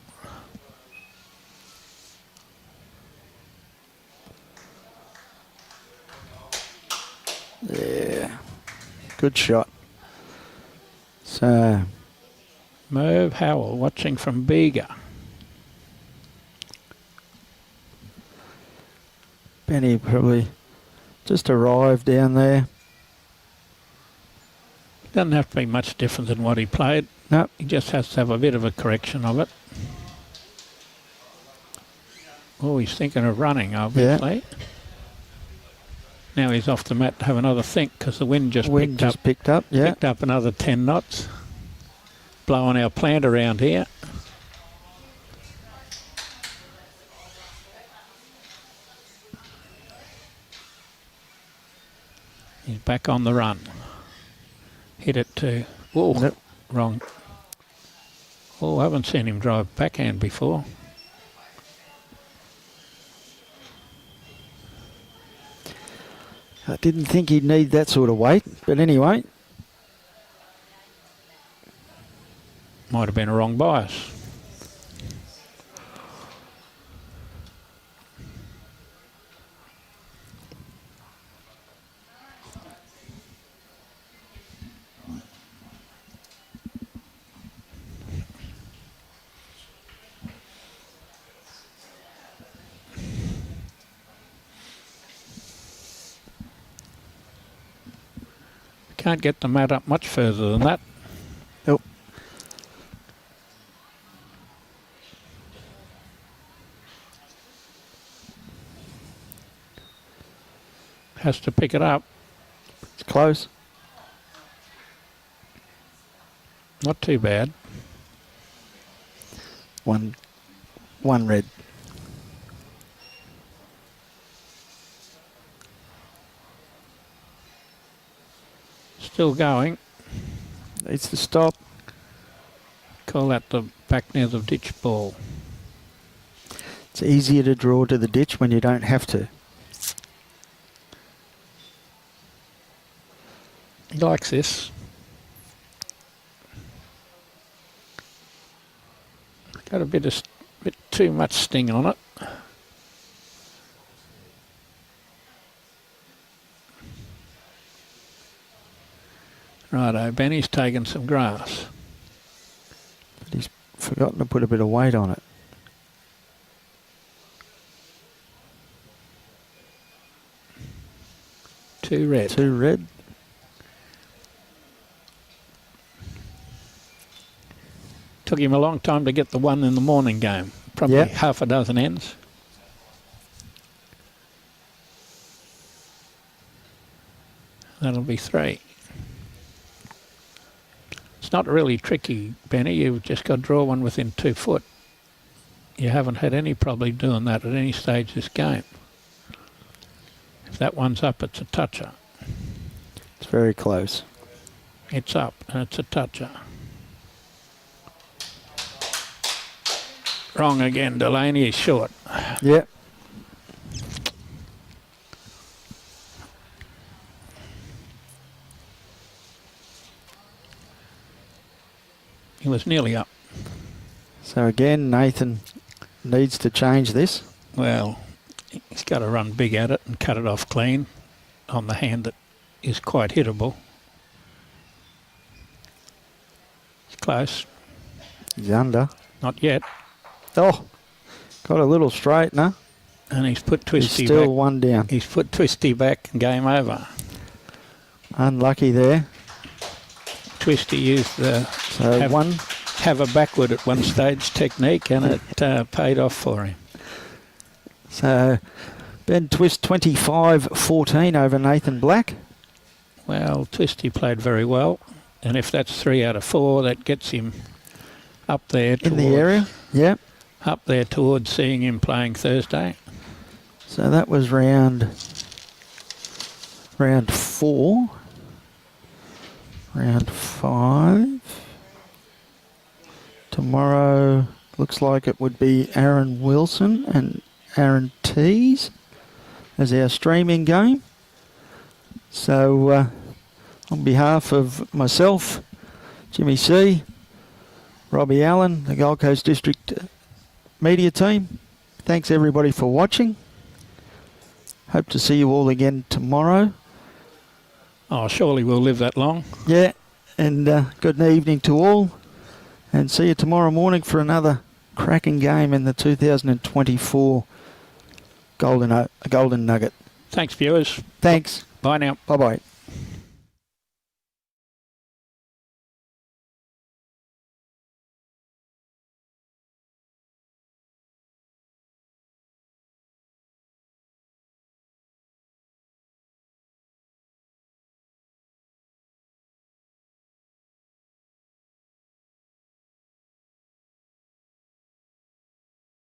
A: Yeah. Good shot. So
B: Merv Howell watching from Bega.
A: Benny probably just arrived down there.
B: Doesn't have to be much different than what he played.
A: No.
B: He just has to have a bit of a correction of it. Oh, he's thinking of running, obviously. Yeah. Now he's off the mat to have another think because the wind just
A: picked up. Yeah.
B: Picked up another 10 knots. Blowing our plant around here. He's back on the run. Hit it too. Oh,
A: yep.
B: Wrong. Oh, I haven't seen him drive backhand before.
A: I didn't think he'd need that sort of weight, but anyway.
B: Might have been a wrong bias. Can't get the mat up much further than that.
A: Nope.
B: Has to pick it up.
A: It's close.
B: Not too bad.
A: One red.
B: Still going.
A: Needs to stop.
B: Call that the back near the ditch ball.
A: It's easier to draw to the ditch when you don't have to.
B: He likes this. Got a bit too much sting on it. Righto, Benny's taken some grass.
A: But he's forgotten to put a bit of weight on it.
B: Two red.
A: Two red.
B: Took him a long time to get the one in the morning game. Probably half a dozen ends. That'll be three. It's not really tricky, Benny. You've just got to draw one within 2 foot. You haven't had any problem doing that at any stage this game. If that one's up, it's a toucher.
A: It's very close.
B: It's up, and it's a toucher. Wrong again, Delaney is short.
A: Yep.
B: He was nearly up.
A: So again, Nathan needs to change this.
B: Well, he's got to run big at it and cut it off clean on the hand that is quite hittable. It's close.
A: He's under.
B: Not yet.
A: Oh, got a little straightener.
B: And he's put Twisty
A: He's still
B: back.
A: one down.
B: He's put Twisty back and game over.
A: Unlucky there.
B: Twisty used the
A: So
B: have a backward at one stage technique, and it paid off for him.
A: So Ben Twist 25-14 over Nathan Black.
B: Well, Twisty played very well, and if that's 3 out of 4, that gets him up there
A: In the area, yep.
B: Up there towards seeing him playing Thursday.
A: So that was round 4. Round 5. Tomorrow looks like it would be Aaron Wilson and Aaron Tees as our streaming game. So on behalf of myself, Jimmy C, Robbie Allen, the Gold Coast District media team, thanks everybody for watching. Hope to see you all again tomorrow.
B: Oh, surely we'll live that long.
A: Yeah, and good evening to all, and see you tomorrow morning for another cracking game in the 2024 Golden Nugget.
B: Thanks, viewers.
A: Thanks.
B: Bye now.
A: Bye-bye.